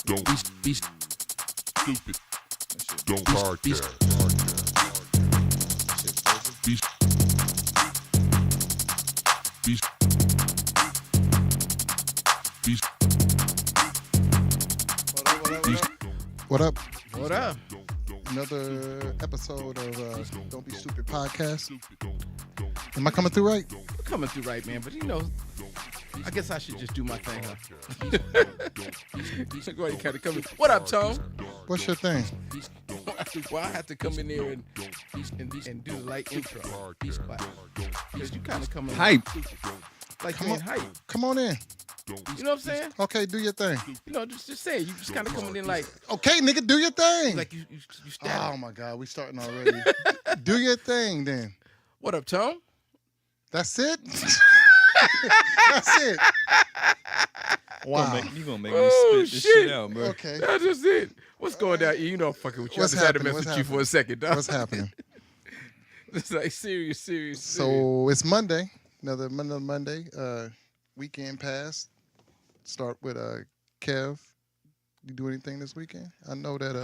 Don't be stupid. Don't podcast. Be be What up? What up? Another episode of Don't Be Stupid podcast. Am I coming through right? We're coming through right, man. But you know, I guess I should just do my thing, huh? Go ahead, kind of come in. What up, Tone? What's your thing? Well, I have to come in there and do the light intro. Because you kind of come in Hype. like Come you're on, in hype. come on in. You know what I'm saying? Okay, do your thing. You know, just say it. You just kind of coming in like Okay, nigga, do your thing. you static. Oh my God, we starting already. Do your thing then. What up, Tone? That's it. That's it. Wow. You gonna make Oh, me spit this shit. shit out, bro. Okay. That's just it. What's going down? You know I'm fucking with you. What's I just had to happening? mess What's with you for a second, dog. What's happening? It's like serious. So it's Monday. Another Monday. Weekend passed. Start with Kev. You do anything this weekend? I know that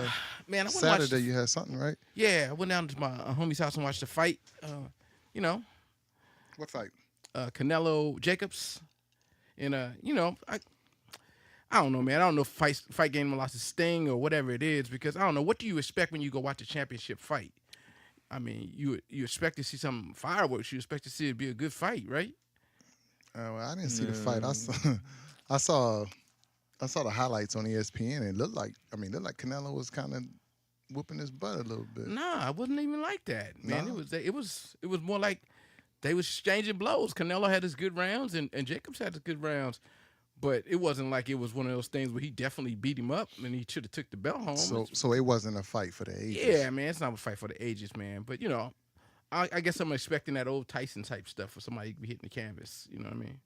Man, I went Saturday you had something, right? Yeah, I went down to my homie's house and watched the fight. You know, What fight? Canelo Jacobs, and you know, I don't know, man. I don't know if fight game lost its sting or whatever it is, because I don't know. What do you expect when you go watch a championship fight? I mean, you expect to see some fireworks. You expect to see it be a good fight, right? Well, I didn't see the fight. I saw the highlights on ESPN. And it looked like Canelo was kind of whooping his butt a little bit. Nah, it wasn't even like that, man. No? It was more like they was exchanging blows. Canelo had his good rounds, and Jacobs had his good rounds. But it wasn't like it was one of those things where he definitely beat him up and he should have took the belt home. So it wasn't a fight for the ages. Yeah, man, it's not a fight for the ages, man. But, you know, I guess I'm expecting that old Tyson type stuff for somebody to be hitting the canvas. You know what I mean?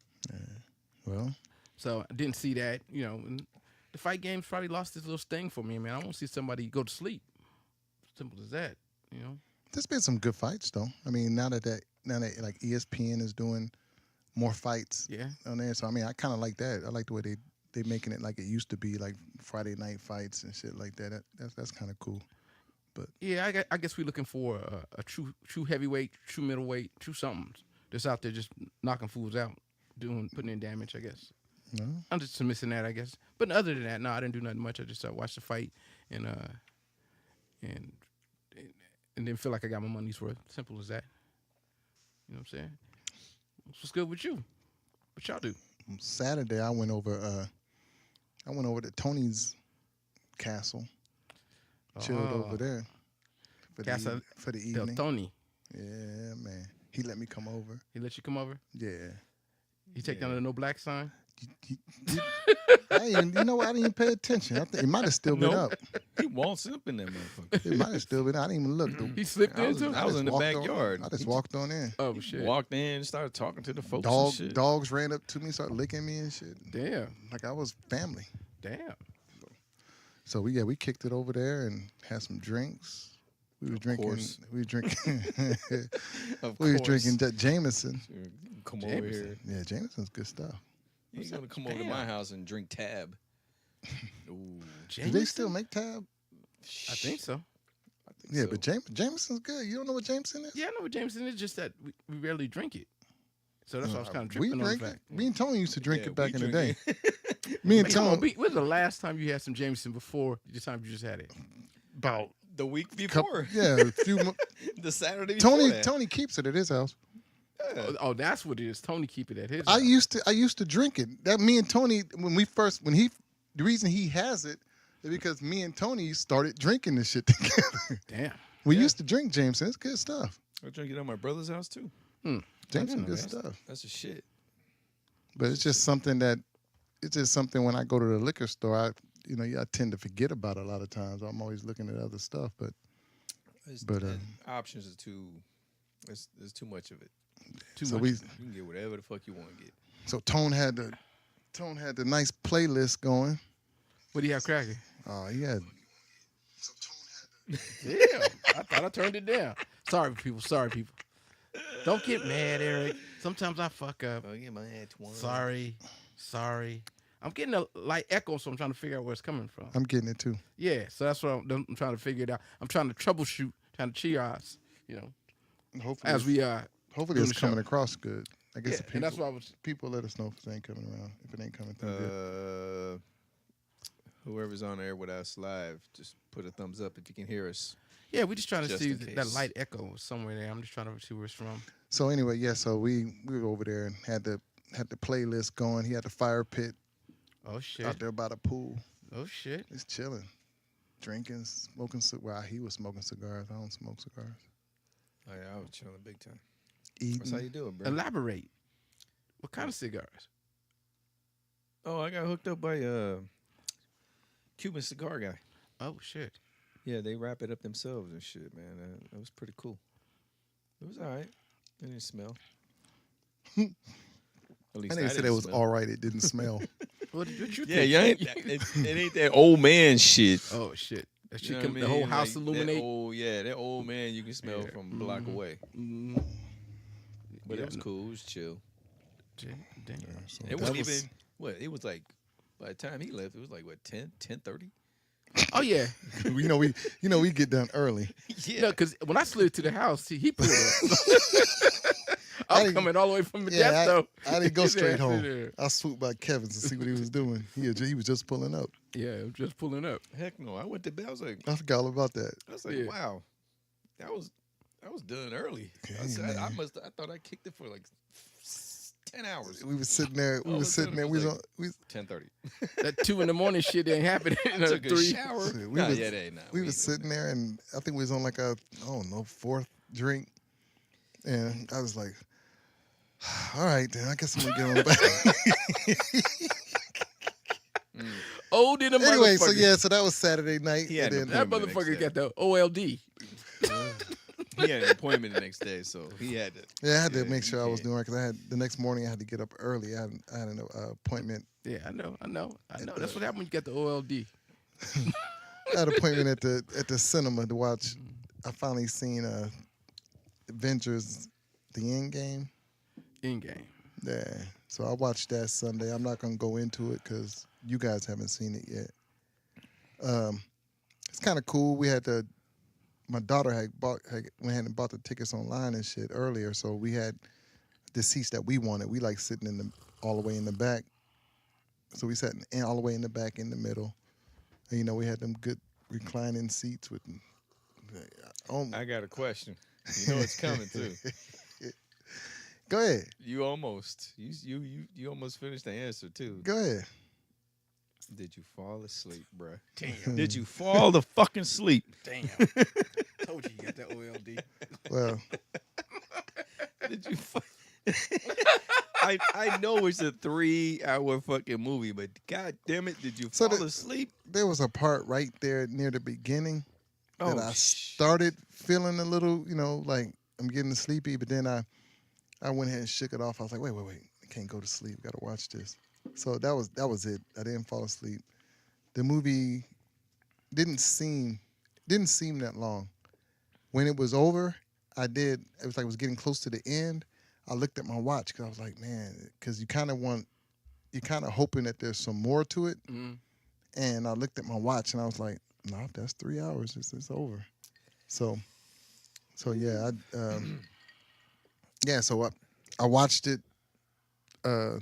Well, So I didn't see that, you know. And the fight game's probably lost its little sting for me, man. I want to see somebody go to sleep. Simple as that, you know. there's been some good fights though. I mean, now that like ESPN is doing more fights Yeah. on there, so I mean, I kind of like that. I like the way they making it like it used to be, like Friday night fights and shit like that. That's kind of cool. Yeah, I guess we're looking for a true heavyweight, true middleweight, true something that's out there just knocking fools out, putting in damage, I guess. No? I'm just missing that, I guess. But other than that, no, I didn't do nothing much. I just watched the fight and didn't feel like I got my money's worth. Simple as that. You know what I'm saying? What's good with you? What y'all do? Saturday I went over to Tony's castle. Chilled over there Casa for the Del evening. Tony. Yeah, man. He let me come over. He let you come over? Yeah. He take down the no black sign? You know what? I didn't even pay attention. I think it might have still been Nope. up. He waltzed up in that motherfucker. It might have still been. I didn't even look. He slipped I was into? I was just in the walked on- backyard. I just walked on in. Oh, shit. Walked in, started talking to the folks and shit. Dogs ran up to me, started licking me and shit. Damn. Like I was family. Damn. So we kicked it over there and had some drinks. We was drinking. course. We was drinking. Of we was course. drinking Jameson. Come over here. Yeah, Jameson's good stuff. You ain't gonna come over to Damn. my house and drink Tab. Ooh, Do they still make Tab? I think so. I think Yeah, so. but Jameson's good. You don't know what Jameson is? Yeah, I know what Jameson is, just that we rarely drink it. So that's why I was kind of We tripping on the drink it. fact. Me and Tony used to drink Yeah, it back we in the day. drink Me and Come on, Tony when's the last time you had some Jameson before the time you just had it? about the week couple, before. yeah, a few. The Saturday before that. Tony keeps it at his house. Oh, that's what it is. Tony keep it at his I house. used to drink it. That me and Tony the reason he has it is because me and Tony started drinking this shit together. Damn. We used to drink Jameson. It's good stuff. I drink it at my brother's house too. Jameson know good that. stuff. That's a shit. But it's just something when I go to the liquor store, I tend to forget about it a lot of times. I'm always looking at other stuff, but Options are too. There's too much of it. so You can get whatever the fuck you want to get. so Tone had the nice playlist going. What do you have cracking? He had Damn. I thought I turned it down. Sorry, people. Don't get mad, Eric. Sometimes I fuck up. Oh yeah, my head one. Sorry. I'm getting a light echo, so I'm trying to figure out where it's coming from. I'm getting it too. Yeah, so that's what I'm trying to figure it out. I'm trying to troubleshoot, trying to triage, Hopefully, as we hopefully doing it's the coming show. across good. I guess Yeah, the people, and that's why I was. people let us know if it ain't coming around. If it ain't coming through good. Whoever's on air with us live, just put a thumbs up if you can hear us. Yeah, we just trying to Just see in that case. light echo somewhere there. I'm just trying to see where it's from. So anyway, yeah. So we were over there and had the playlist going. He had the fire pit Oh shit! out there by the pool. Oh shit! Just chilling, drinking, smoking. Well, he was smoking cigars. I don't smoke cigars. Oh yeah, I was chilling big time. Eating. That's how you do it, bro. Elaborate. What kind of cigars? Oh, I got hooked up by Cuban cigar guy. Oh shit! Yeah, they wrap it up themselves and shit, man. That was pretty cool. It was all right. It didn't smell. At I least didn't say that was all right. It didn't smell. What you think? Yeah, you ain't, it ain't that old man shit. Oh shit! That You shit know come, what I the whole mean? house Like, illuminate. That old man you can smell Yeah. from a block away. Mm, But Yeah, it was cool. It was chill. damn. So It that wasn't was- even what it was like. By the time he left, it was like what 10:30. Oh yeah. we we get done early. Yeah, No, because when I slid to the house, he pulled up. I I'm didn't- coming all the way from the Yeah, death though. I didn't go His straight ass home. in there. I swooped by Kevin's to see what he was doing. He was just pulling up. Yeah, I'm just pulling up. heck no. I went to bed. I was like, I forgot all about that. Yeah. wow, that was done early. Okay, I man. thought I kicked it for like 10 hours. We was sitting there. All of a sudden it was like- We 10:30. That 2 in the shit ain't happening. I took a 3. shower. Shit, Nah, yeah, they ain't. Nah, we ain't was doing sitting there, and I think we was on like a fourth drink, and I was like, all right, then I guess I'm gonna get on back. Old in the Anyway, so motherfucker. yeah, so that was Saturday night, He had and no then That appointment the motherfucker next got the OLD. He had an appointment the next day, so he had to. yeah, I had to Yeah, make you sure I was can't. doing it because I had the next morning I had to get up early. I had an appointment. Yeah, I know. That's what happened when you got the OLD. I had an appointment at the cinema to watch. I finally seen Avengers: The End Game. In game. Yeah, so I watched that Sunday. I'm not gonna go into it because you guys haven't seen it yet. It's kind of cool. My daughter went ahead and bought the tickets online and shit earlier, so we had the seats that we wanted. We like sitting all the way in the back, so we sat all the way in the back in the middle. And, we had them good reclining seats with. I got a question. You know it's coming too. Go ahead. You almost finished the answer too. Go ahead. Did you fall asleep, bruh? Damn. Did you fall the fucking sleep? Damn. Told you got that OLD. Well, Did you? I know it's a 3-hour fucking movie, but god damn it, did you So fall the- asleep? there was a part right there near the beginning that I sh- started feeling a little, like I'm getting sleepy, but then I went ahead and shook it off. I was like, wait, I can't go to sleep. Got to watch this. So that was it. I didn't fall asleep. The movie didn't seem that long. When it was over, it was like it was getting close to the end. I looked at my watch because I was like, man, because you're kind of hoping that there's some more to it. Mm. And I looked at my watch and I was like, no, that's 3 hours. It's over. So yeah, so I watched it. I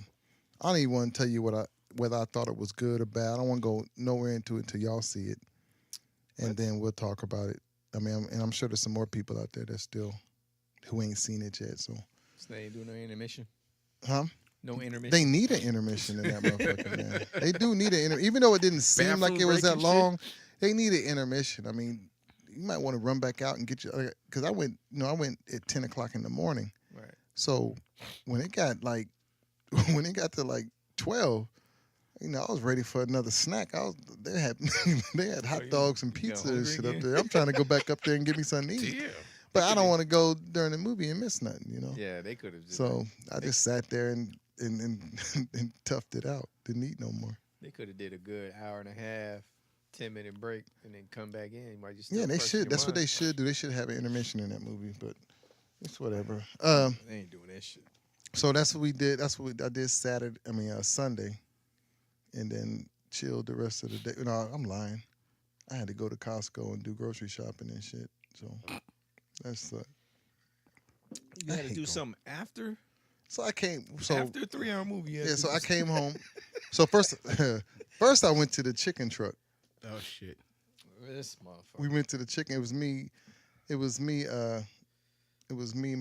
don't even want to tell you whether I thought it was good or bad. I don't want to go nowhere into it until y'all see it, and then we'll talk about it. I mean, and I'm sure there's some more people out there who ain't seen it yet. So, So they ain't doing no intermission. huh? No intermission. They need an intermission in that motherfucker, man. They do need an even though it didn't seem like Bathroom it was break that and shit? long. They need an intermission. I mean, you might want to run back out and get your because I went at 10 o'clock in the morning. Right. So when it got to like 12, I was ready for another snack. They had hot you dogs and got pizza and hungry shit up again? there. I'm trying to go back up there and get me something to eat. Yeah. But I don't want to go during the movie and miss nothing, Yeah, they could have. So I just sat there and toughed it out. Didn't eat no more. They could have did a good hour and a half, 10-minute break, and then come back in while you still. Yeah, they fresh in should. your That's what they mind. should do. They should have an intermission in that movie, but it's whatever. They ain't doing that shit. So that's what we did. I did Sunday, and then chilled the rest of the day. No, I'm lying. I had to go to Costco and do grocery shopping and shit. So that's You I had to hate do going. something after so I came. So after a 3-hour movie. You had yeah, to so do I came home. So first, first I went to the chicken truck. Oh shit. This motherfucker. We went to the chicken. It was me. It was me. It was me.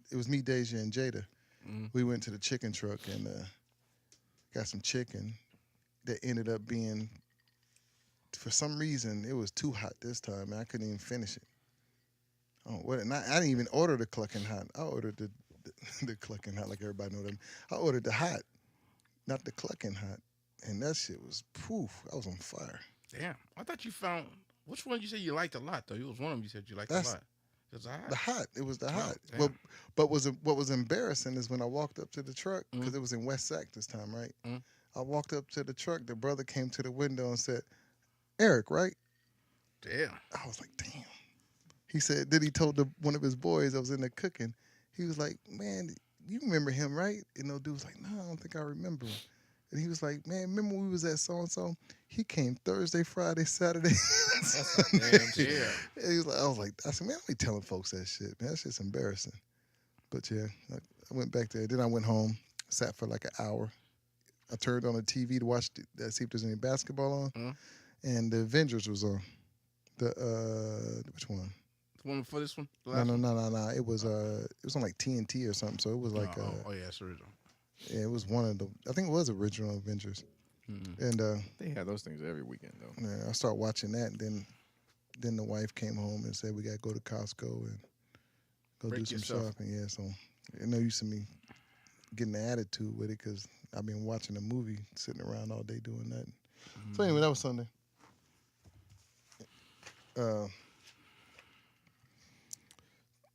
It was me, Deja, and Jada. Mhm. We went to the chicken truck and got some chicken. That ended up being, for some reason, it was too hot this time, and I couldn't even finish it. Oh, what? And I didn't even order the clucking hot. I ordered the clucking hot, like everybody know them. I ordered the hot, not the clucking hot, and that shit was poof. I was on fire. Damn. I thought you found which one you said you liked a lot though. It was one of them you said you liked That's- a lot. It was a hot. The hot. It was the hot. damn. Well, but what was embarrassing is when I walked up to the truck, because it was in West Sac this time, right? Mm. I walked up to the truck. The brother came to the window and said, "Eric, right?" Damn. I was like, "Damn." He said, then he told one of his boys that was in there cooking. He was like, "Man, you remember him, right?" And the dude was like, "No, I don't think I remember him." And he was like, "Man, remember when we was at so-and-so? He came Thursday, Friday, Saturday, Sunday." damn shit. Yeah. And he was like, I was like, I said, man, I don't be telling folks that shit, man. That shit's embarrassing. But yeah, I went back there. Then I went home, sat for like an hour. I turned on the TV to watch, see if there's any basketball on. Mhm. And the Avengers was on. Which one? The one before this one? The No, last no, one? no, no, no. It was on like TNT or something. So it was like, oh yeah, it's original. yeah, it was one of the, I think it was original Avengers. Mhm. And They have those things every weekend though. yeah, I started watching that. And then the wife came home and said, we got to go to Costco and go Break do some yourself. shopping. Yeah, so no use of me getting the attitude with it because I've been watching a movie, sitting around all day doing that. So anyway, that was Sunday.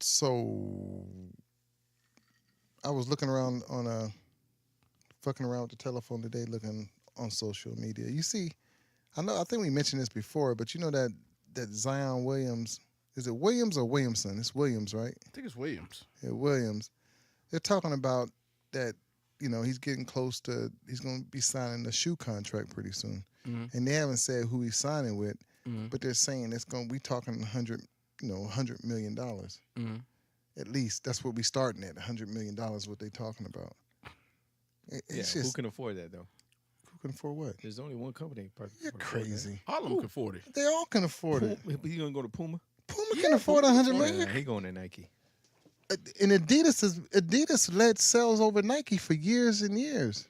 So I was looking around on fucking around with the telephone today, looking on social media. You see, I think we mentioned this before, but you know that Zion Williams, is it Williams or Williamson? It's Williams, right? I think it's Williams. Yeah, Williams. They're talking about that, he's getting close to, he's going to be signing a shoe contract pretty soon. Mhm. And they haven't said who he's signing with, Mhm. but they're saying it's going to be talking $100 million. Mhm. At least that's what we starting at, $100 million, what they talking about. It's Who just, can afford that though? who can afford what? There's only one company. You're crazy. All of them can afford it. They all can afford it. Puma, you gonna go to Puma? Puma can afford $100 million. Yeah, he going to Nike. And Adidas led sales over Nike for years and years.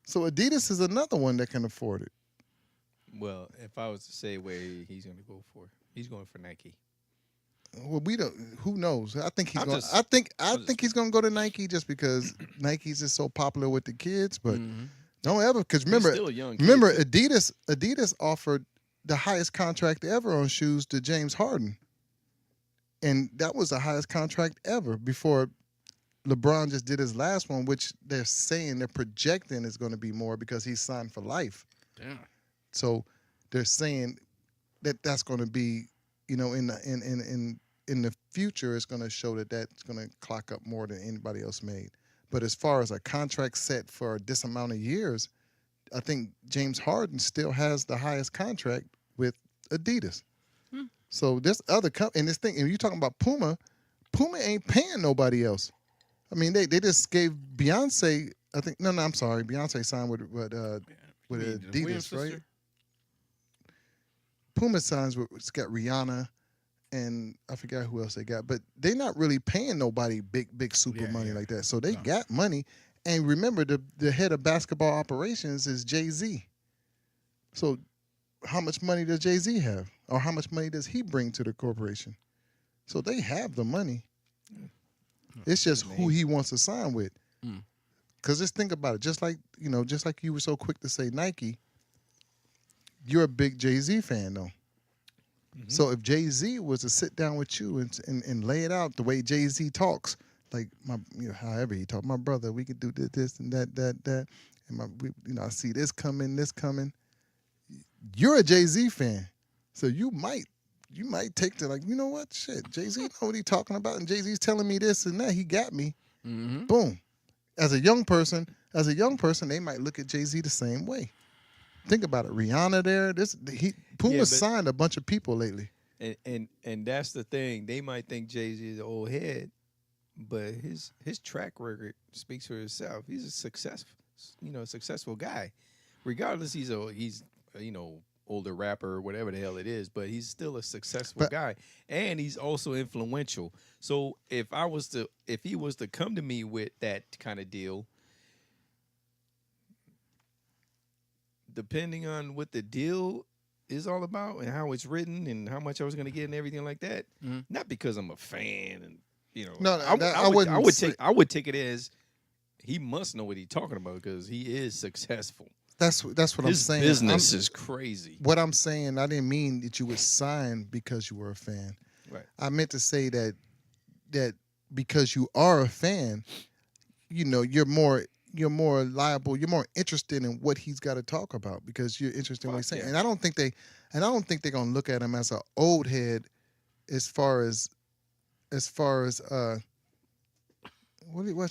So Adidas is another one that can afford it. Well, if I was to say where he's gonna go for, he's going for Nike. Well, we don't. Who knows? I think he's I'm going. just- I think I'm just- he's going to go to Nike just because Nike's just so popular with the kids. But Mhm. don't ever, because He's remember, still a young kid, remember too. Adidas offered the highest contract ever on shoes to James Harden, and that was the highest contract ever before LeBron just did his last one, which they're saying they're projecting is going to be more because he's signed for life. Damn. So they're saying that that's going to be, in the future, it's going to show that that's going to clock up more than anybody else made. But as far as a contract set for this amount of years, I think James Harden still has the highest contract with Adidas. So this other company, and this thing, and you're talking about Puma ain't paying nobody else. I mean, they just gave Beyonce. I think I'm sorry, Beyonce signed with You mean the Adidas, Williams right? sister? Puma signs with, it's got Rihanna, and I forgot who else they got, but they're not really paying nobody big super Yeah, money yeah. like that. So they No. got money, and remember the head of basketball operations is Jay-Z. So how much money does Jay-Z have, or how much money does he bring to the corporation? So they have the money. It's just who he wants to sign with. Mm. Because just think about it. Just like you were so quick to say Nike, you're a big Jay-Z fan though. So if Jay-Z was to sit down with you and lay it out the way Jay-Z talks, like however he talks, my brother, we could do this and that, and I see this coming. You're a Jay-Z fan, so you might take to like, you know what, shit, Jay-Z know what he talking about, and Jay-Z's telling me this and that. He got me. Mm-hmm. Boom. As a young person, as a young person, they might look at Jay-Z the same way. Think about it. Rihanna there. Puma Yeah, but- signed a bunch of people lately. And that's the thing. They might think Jay-Z is an old head, but his track record speaks for itself. He's a successful guy. Regardless, he's older rapper or whatever the hell it is, but he's still a successful guy, and he's also influential. So if he was to come to me with that kind of deal, depending on what the deal is all about and how it's written and how much I was going to get and everything like that, not because I'm a fan and I would take it as he must know what he's talking about because he is successful. That's what I'm saying. His business is crazy. What I'm saying, I didn't mean that you would sign because you were a fan. Right. I meant to say that because you are a fan, you're more liable, you're more interested in what he's got to talk about because you're interested in what he's saying. Yeah. And I don't think they're gonna look at him as an old head as far as what's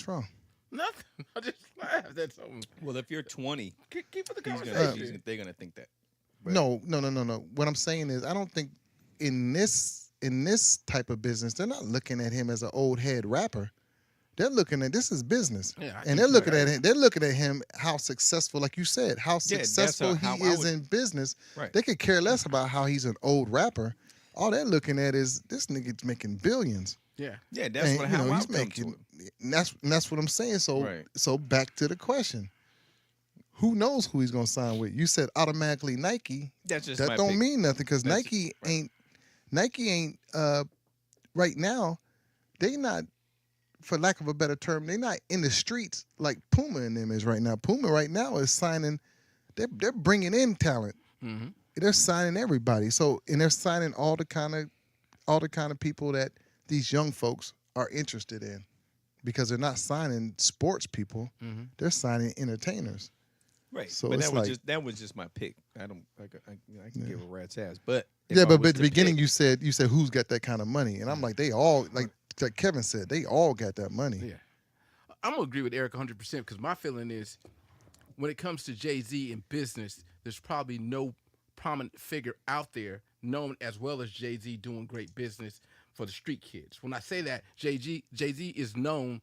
wrong? Nothing. I just laughed. That's something. Well, if you're 20, Keep with the they're conversation. going to think that. But- No. What I'm saying is I don't think in this type of business, they're not looking at him as an old head rapper. They're looking at this is business. Yeah, I and think they're you're looking right. at him. They're looking at him how successful, like you said, how Yeah, that's successful how he I is would- in business. Right. They could care less about how he's an old rapper. All they're looking at is this nigga's making billions. Yeah. Yeah, that's And, what how I he's come to making. it. And that's what I'm saying. So Right. so back to the question. Who knows who he's gonna sign with? You said automatically Nike. That's just That my don't pick. mean nothing because That's Nike right. ain't right now. They not, for lack of a better term, they not in the streets like Puma and them is right now. Puma right now is signing. They're bringing in talent. Mm-hmm. They're signing everybody. So and they're signing all the kind of people that these young folks are interested in, because they're not signing sports people. Mm-hmm. They're signing entertainers. Right. So but it's that was just my pick. I can give a rat's ass. But if Yeah, I but was at the to beginning pick- you said who's got that kind of money, and I'm like they all like Kevin said they all got that money. Yeah. I'm going to agree with Eric 100% because my feeling is when it comes to Jay-Z in business, there's probably no prominent figure out there known as well as Jay-Z doing great business for the street kids. When I say that, Jay-Z is known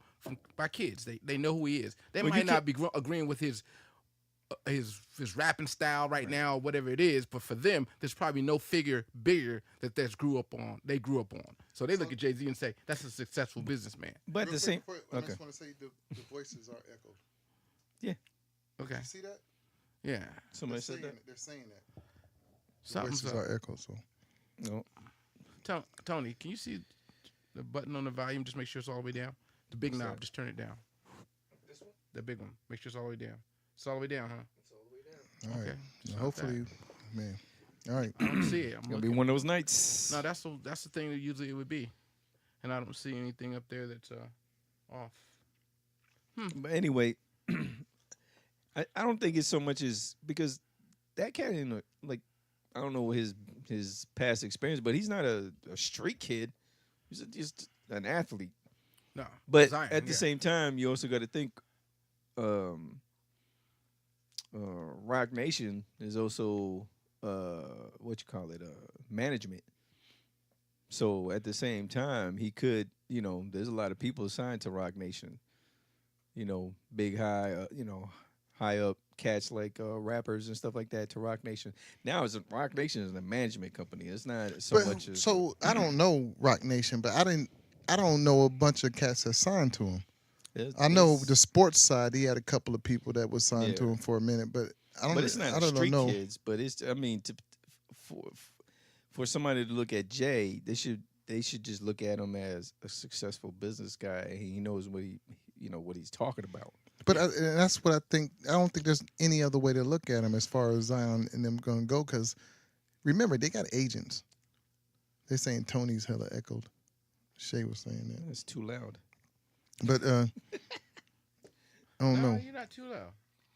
by kids. They know who he is. They Well, you might not be agreeing with his rapping style right now or whatever it is, but for them, there's probably no figure bigger that they grew up on. So they look at Jay-Z and say, that's a successful businessman. but at the same I okay. just want to say the voices are echoed. Okay. You see that? Yeah. Somebody said that. They're saying that. The Something's voices up. are echoed. So No. Tony, can you see the button on the volume? Just make sure it's all the way down. The big knob, just turn it down. This one? The big one. Make sure it's all the way down. It's all the way down, huh? It's all the way down. all right. Okay. Now, Stop hopefully, man. All right. I don't see it. I'm Gonna be looking. one of those nights. No, that's the thing that usually it would be, and I don't see anything up there that's off. But anyway, I don't think it's so much as because that cat in like I don't know his past experience, but he's not a street kid. He's just an athlete. No, But Zion, at the yeah. same time, you also got to think Rock Nation is also management. So at the same time, he could, there's a lot of people signed to Rock Nation. Big high, high up cats like rappers and stuff like that to Rock Nation. Now Rock Nation is a management company. It's not so much as So I don't know Rock Nation, but I don't know a bunch of cats that signed to him. I know the sports side. He had a couple of people that was signed to Yeah. him for a minute, but I don't. But it's not I don't street know. kids. But it's for somebody to look at Jay, they should just look at him as a successful business guy. He knows what what he's talking about. But and that's what I think. I don't think there's any other way to look at him as far as Zion and them going to go. Because remember, they got agents. They're saying Tony's hella echoed. Shay was saying that. It's too loud. But I don't know. You're not too loud.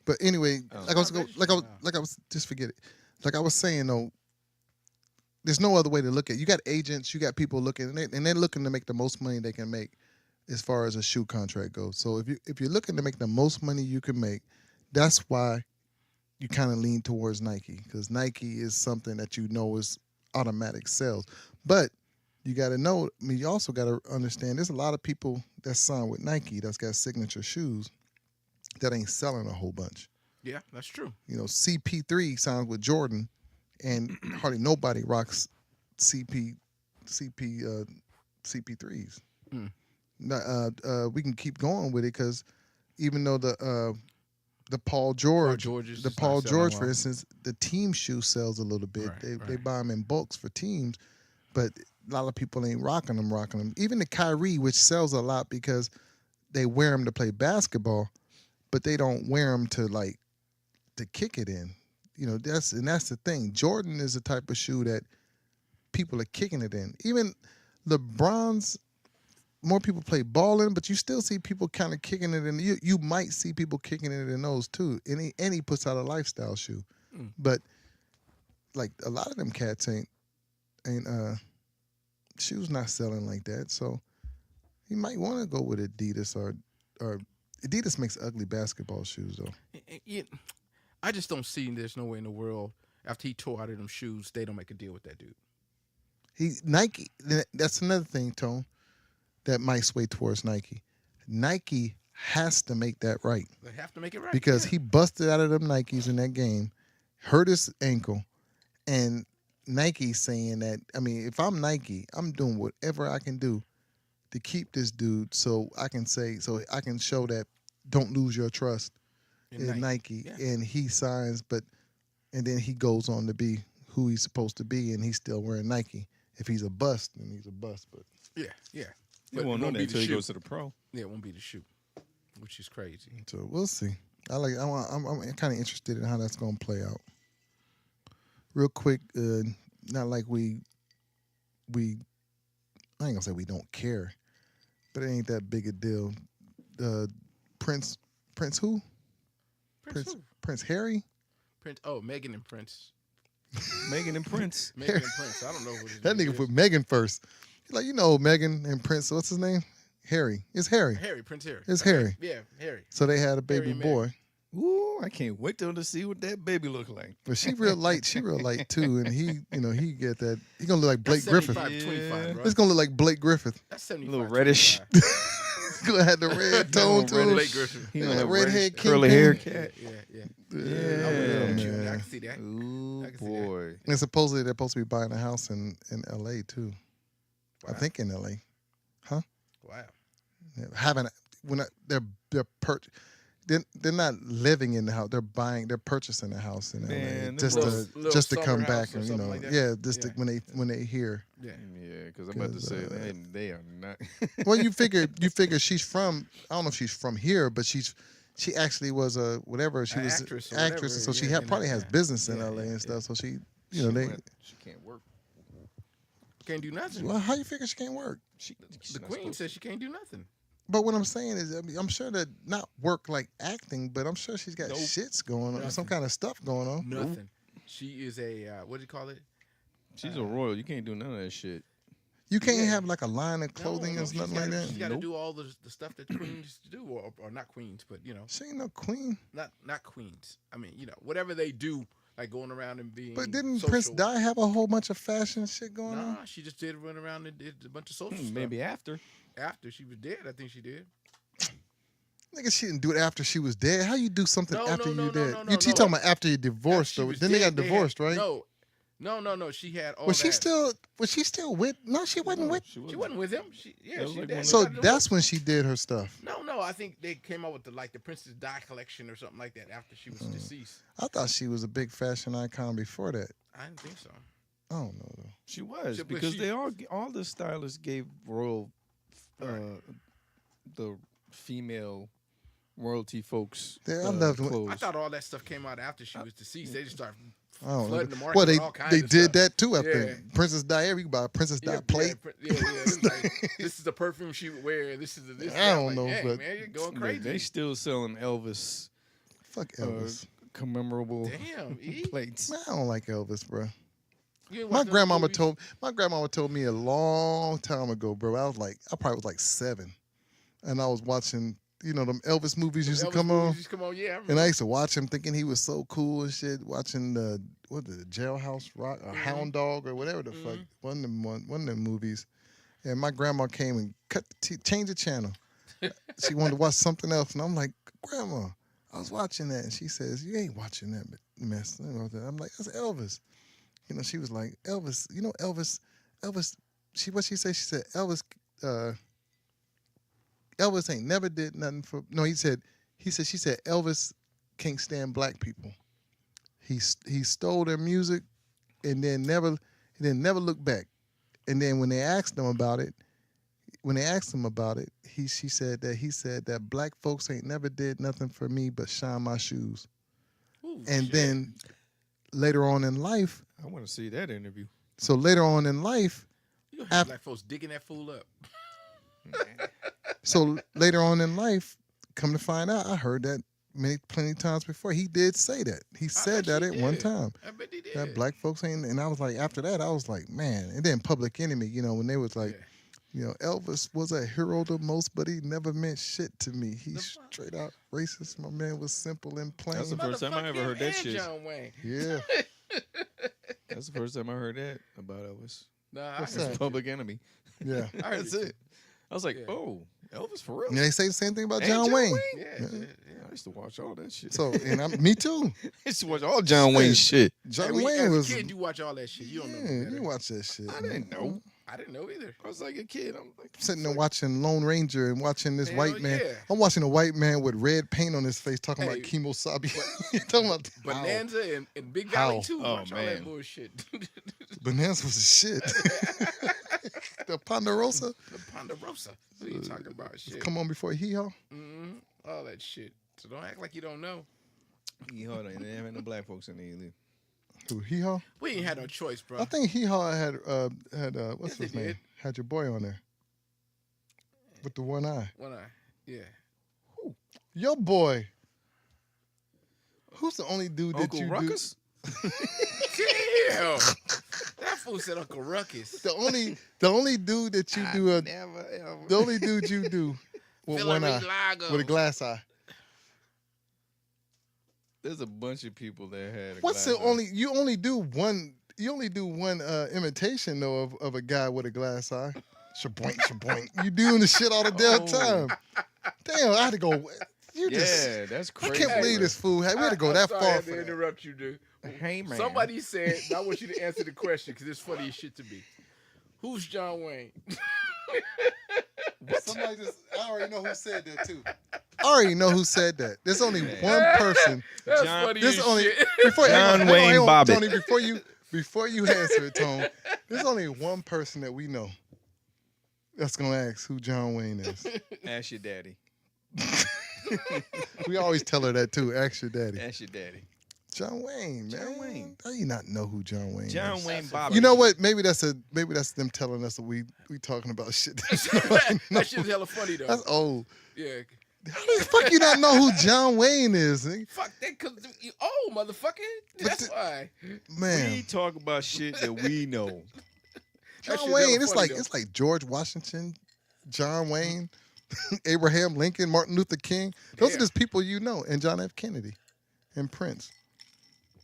But anyway, Oh. like I was just forget it. Like I was saying though, there's no other way to look at it. You got agents, you got people looking, and they're looking to make the most money they can make. as far as a shoe contract goes. So if you're looking to make the most money you can make, that's why you kind of lean towards Nike, because Nike is something that you know is automatic sales. But you got to know, I mean, you also got to understand there's a lot of people that sign with Nike that's got signature shoes that ain't selling a whole bunch. Yeah, that's true. You know, CP3 signs with Jordan, and hardly nobody rocks CP3s. Now, we can keep going with it because even though the Paul George, George's the is not Paul selling George, well. for instance, the team shoe sells a little bit. Right, They right. buy them in bulks for teams, but a lot of people ain't rocking them. Even the Kyrie, which sells a lot because they wear them to play basketball, but they don't wear them to kick it in. You know, that's the thing. Jordan is the type of shoe that people are kicking it in. Even LeBron's, more people play ball in, but you still see people kind of kicking it in. You might see people kicking it in those too. And he puts out a lifestyle shoe. But like a lot of them cats ain't shoes not selling like that. So he might want to go with Adidas or Adidas makes ugly basketball shoes though. I just don't see there's no way in the world after he tore out of them shoes, they don't make a deal with that dude. Nike, that's another thing, Tone, that might sway towards Nike. Nike has to make that right They have to make it right. because yeah. he busted out of them Nikes in that game, hurt his ankle, and Nike saying that, I mean, if I'm Nike, I'm doing whatever I can do to keep this dude so I can show that don't lose your trust in Nike. Yeah. And he signs, and then he goes on to be who he's supposed to be, and he's still wearing Nike. If he's a bust, then he's a bust. But Yeah. You But won't it know won't that be until the he shoe. goes to the pro. Yeah, it won't be the shoe, which is crazy. so we'll see. I'm kind of interested in how that's going to play out. Real quick, not like we I ain't gonna say we don't care, but it ain't that big a deal. Prince who? Prince who? Prince Harry? Megan and Prince. Megan and Prince. Megan and Prince. I don't know what his That name nigga is. put Megan first. He's like, Megan and Prince. What's his name? Harry. It's Harry. Prince Harry. It's Okay. Harry. Yeah, Harry. So they had a baby and boy. Ooh, I can't wait to see what that baby look like. But she real light. She real light too. And he get that. He gonna look like Blake That's Griffith. 75-25, bro. It's gonna look like Blake Griffith. That's 75. Little reddish. Gonna have the red tone Little too. Blake Griffin. He That gonna have redhead reddish, king curly pin. hair Yeah, cat. yeah. Yeah, I'm with you. I man. can see that. Ooh, I can see that. boy. And supposedly they're supposed to be buying a house in L.A. too. I Wow. think in L.A. Wow. Yeah, they're not living in the house. They're purchasing a house in L.A. Man, them just little to summer come house back or and something like that? yeah, just Yeah. to, when they hear. Yeah. Yeah, because I'm about to 'Cause, say they are not. Well, you figure she's from, I don't know if she's from here, but she actually was a whatever she An was actress or actress, whatever, so she yeah, probably has business in Yeah, L.A. yeah, and stuff. So she, she can't work. Can't do nothing. well, how you figure she can't work? She's The not queen supposed says she can't do nothing. But what I'm saying is, I mean, I'm sure that not work like acting, but I'm sure she's got Nope. shits going on, some Nothing. kind of stuff going on. Nothing. She is a what do you call it? She's a royal. You can't do none of that shit. You can't Yeah. have like a line of clothing No, or she's nothing gotta, like She's that. got to Nope. do all the stuff that queens do, or not queens, but She ain't no queen. not queens. I mean, whatever they do, like going around and being. But didn't social. Prince Di have a whole bunch of fashion shit going on? Nah, she just did run around and did a bunch of social stuff. Maybe after. After she was dead, I think she did. Nigga, she didn't do it after she was dead. How you do something No, after no, you no, dead? no, no, You no. talking about after you divorced After she though? was Then they got dead, divorced, right? No. She had all Was she that. still? Was she still with? No, she wasn't No, with. She wasn't with him. She That was she like did. one of So They got that's divorced. when she did her stuff. No. I think they came out with the Princess Di collection or something like that after she was deceased. I thought she was a big fashion icon before that. I didn't think so. I don't know though. She was But because she- they all the stylists gave royal, the female royalty folks. Yeah, I loved when- clothes. I thought all that stuff came out after she was deceased. They just started I don't know. flooding the market Well, with all kinds they of did stuff. that too after Yeah. Princess Diary. You buy a Princess Di plate. Yeah. It's like, this is the perfume she would wear. This is the this. I don't I'm know, like, dang, but- man, you're going They- crazy. They still selling Elvis Fuck Elvis. commemorable Damn, E. plates. Man, I don't like Elvis, bro. You ain't My watched those grandmama movies? told me a long time ago, bro. I probably was like 7. and I was watching, them Elvis movies used to Elvis come movies on. used to come on. Yeah, I remember. And I used to watch him thinking he was so cool and shit, watching the Jailhouse Rock or Hound Dog or whatever the fuck, one of them movies. And my grandma came and changed the channel. She wanted to watch something else. And I'm like, Grandma, I was watching that. And she says, you ain't watching that mess. I'm like, that's Elvis. She was like, Elvis, Elvis, what she said? She said, Elvis ain't never did nothing for, no, she said, Elvis can't stand black people. He stole their music and then never looked back. And then when they asked him about it, he said that black folks ain't never did nothing for me but shine my shoes. Ooh, And shit. then later on in life, I want to see that interview. so later on in life, You have black folks digging that fool up. come to find out, I heard that plenty of times before. He did say that. He said that at one time. I bet he did. That black folks ain't, and I was like, after that, I was like, man. And then Public Enemy, when they was like, Elvis was a hero the most, but he never meant shit to me. He's straight out racist. My man was simple and plain. That's the first time I ever heard that and shit. John Wayne. Yeah. That's the first time I heard that about Elvis. Nah, What's I that? Public Enemy. Yeah. That's it. I was like, Yeah. oh, Elvis for real. And they say the same thing about And John Wayne. Yeah, Yeah. yeah. I used to watch all that shit. So, and me too. I used to watch all John Wayne shit. John Hey, Wayne as was. a kid, you watch all that shit. You don't know. Yeah, better. you watch that shit. I man. didn't know. I didn't know either. I was like a kid. I'm like Sitting there watching Lone Ranger and watching this Hell white man. yeah. I'm watching a white man with red paint on his face talking Hey, about kemosabe. talking about how Bonanza and Big Valley How? too. Oh, Watch all that man. bullshit. Bonanza was the shit. The Ponderosa The Ponderosa. What are you talking about? Shit. come on before Hee Haw. All that shit. So don't act like you don't know. hold on. They didn't have no black folks in there either. Who, Hee Haw? We ain't had no choice, bro. I think Hee Haw had what's Yes, they his name? did. Had your boy on there with the one eye. One eye. Yeah. Your boy. Who's the only dude Uncle that you Ruckus? Damn. That fool said Uncle Ruckus. do? The only dude that you do Never ever. the only dude you do with one eye, Lago. with a glass eye. There's a bunch of people that had. What's the only? You only do one. You only do one imitation though of a guy with a glass eye. Shaboink, shaboink. You doing the shit all the damn time. Damn, I had to go. You just. Yeah, that's I crazy. can't believe this fool. We had to go I'm that sorry I far had for to that. interrupt you, dude. Hey man. Somebody said, I want you to answer the question because it's funny as shit to me. Who's John Wayne? Somebody just. I already know who said that too. I already know who said that. There's only one person. That's John- funny There's as only shit. before John hang on, Wayne Bobbitt. Tony, before you answer it, Tone. There's only one person that we know that's gonna ask who John Wayne is. Ask your daddy. We always tell her that too. Ask your daddy. Ask your daddy. John Wayne, man. John Wayne. How you not know who John Wayne John is? Wayne Bobbitt. You know what? Maybe that's them telling us that we talking about shit. That shit's hella funny though. That's old. Yeah. How the fuck you not know who John Wayne is, nigga? Fuck that, cause you old motherfucker. That's why. Man, We talk about shit that we know. That John shit Wayne. hella It's funny, like though. it's like George Washington, John Wayne, Abraham Lincoln, Martin Luther King. Those Yeah. are just people you know, and John F. Kennedy, and Prince.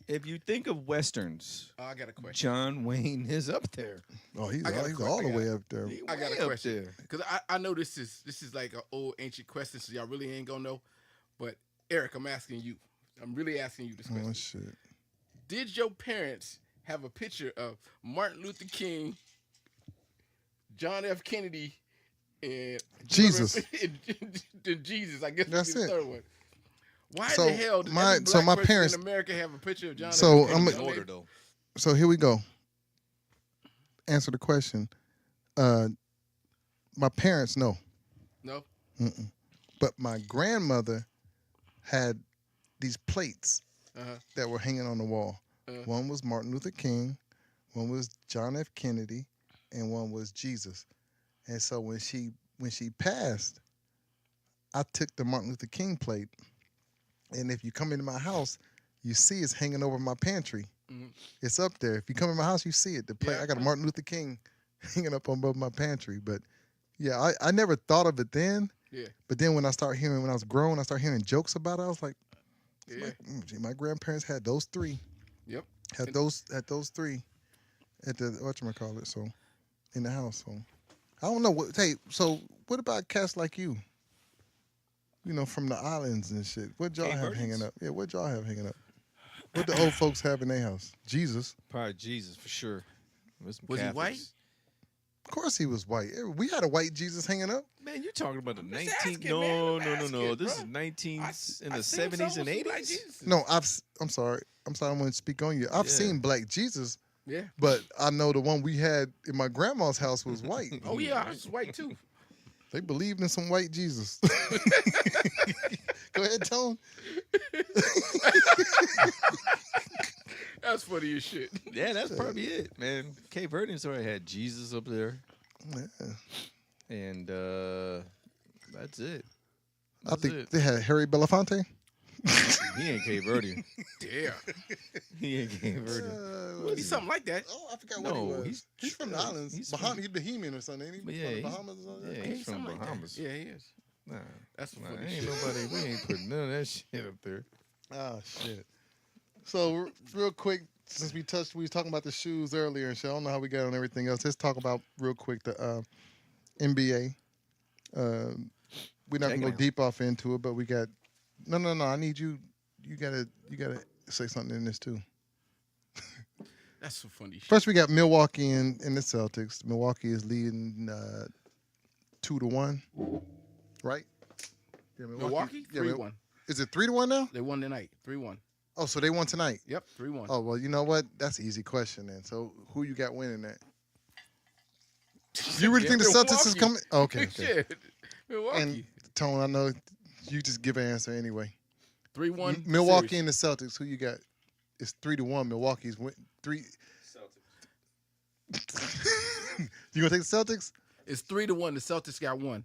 If you think of westerns, Oh, I got a question. John Wayne is up there. Oh, he's I got a he's que- all I the got- way up there. He I got way a up question. there. Because I know this is like an old ancient question, so y'all really ain't gonna know. But Eric, I'm asking you. I'm really asking you this question. Oh shit. Did your parents have a picture of Martin Luther King, John F. Kennedy, and Jesus. and Jesus? I guess That's would be the it. third one. Why So the hell did my- every so black my person parents- in America have a picture of John So, F. I'm Kennedy? a- In order though. So here we go. Answer the question. My parents, no. No. Mm-mm. But my grandmother had these plates Uh-huh. that were hanging on the wall. Uh-huh. One was Martin Luther King, one was John F. Kennedy, and one was Jesus. And so when she passed, I took the Martin Luther King plate, and if you come into my house, you see it's hanging over my pantry. Mhm. It's up there. If you come in my house, you see it. The plate. Yeah. I got a Martin Luther King hanging up above my pantry. But yeah, I never thought of it then. Yeah. But then when I was grown, I started hearing jokes about it. I was like, Yeah. gee, my grandparents had those three. Yep. Had those three at the whatchamacallit, so in the house. So I don't know what. Hey, so what about cats like you? You know, from the islands and shit. What y'all Cape have Verdeans? hanging up? Yeah, what y'all have hanging up? What the old folks have in their house? Jesus. Probably Jesus for sure. With some Was he white? Catholics. Of course he was white. We had a white Jesus hanging up. Man, you're talking about the just 19. asking, No, man. no, I'm no, no. asking, This bruh. is 19 I in seen the some 70s and who look like 80s. Jesus. No, I'm sorry. I want to speak on you. I've Yeah. seen black Jesus, Yeah. but I know the one we had in my grandma's house was white. Oh yeah, I was white too. They believed in some white Jesus. Go ahead, Tone. That's funny as shit. Yeah, that's probably it, man. Cape Verdeans already had Jesus up there, Yeah. and that's it. I That's think it. they had Harry Belafonte. He ain't Cape Verdean. Damn. He ain't Cape Verdean. He's something like that. Oh, I forgot No, what he was. he's- He's from the islands. he's Bahamas. from- He's Bahamian or something, ain't he? But From yeah, the he's- Bahamas or something? yeah, Yeah, he's from something like Bahamas. that. Yeah, he is. Nah, That's some nah, funny ain't shit. nobody. We ain't putting none of that shit up there. Oh shit. So real quick, since we was talking about the shoes earlier and shit, I don't know how we got on everything else. Let's talk about real quick the NBA. We're not Check gonna it go out. deep off into it, but we got no. I need you. You gotta say something in this too. That's some funny shit. First, we got Milwaukee and the Celtics. Milwaukee is leading 2-1, right? Yeah, Milwaukee, yeah, 3-1. Is it 3-1 now? They won tonight, 3-1. Oh, so they won tonight. Yep, 3-1. Oh well, you know what? That's an easy question then. So who you got winning that? You really Yeah, think the Celtics is Milwaukee. coming? Okay. Shit. Milwaukee. And Tone, I know you just give an answer anyway. 3-1. Milwaukee series. and the Celtics. Who you got? It's 3-1. Milwaukee's win 3. You gonna take the Celtics? It's 3-1. The Celtics got one.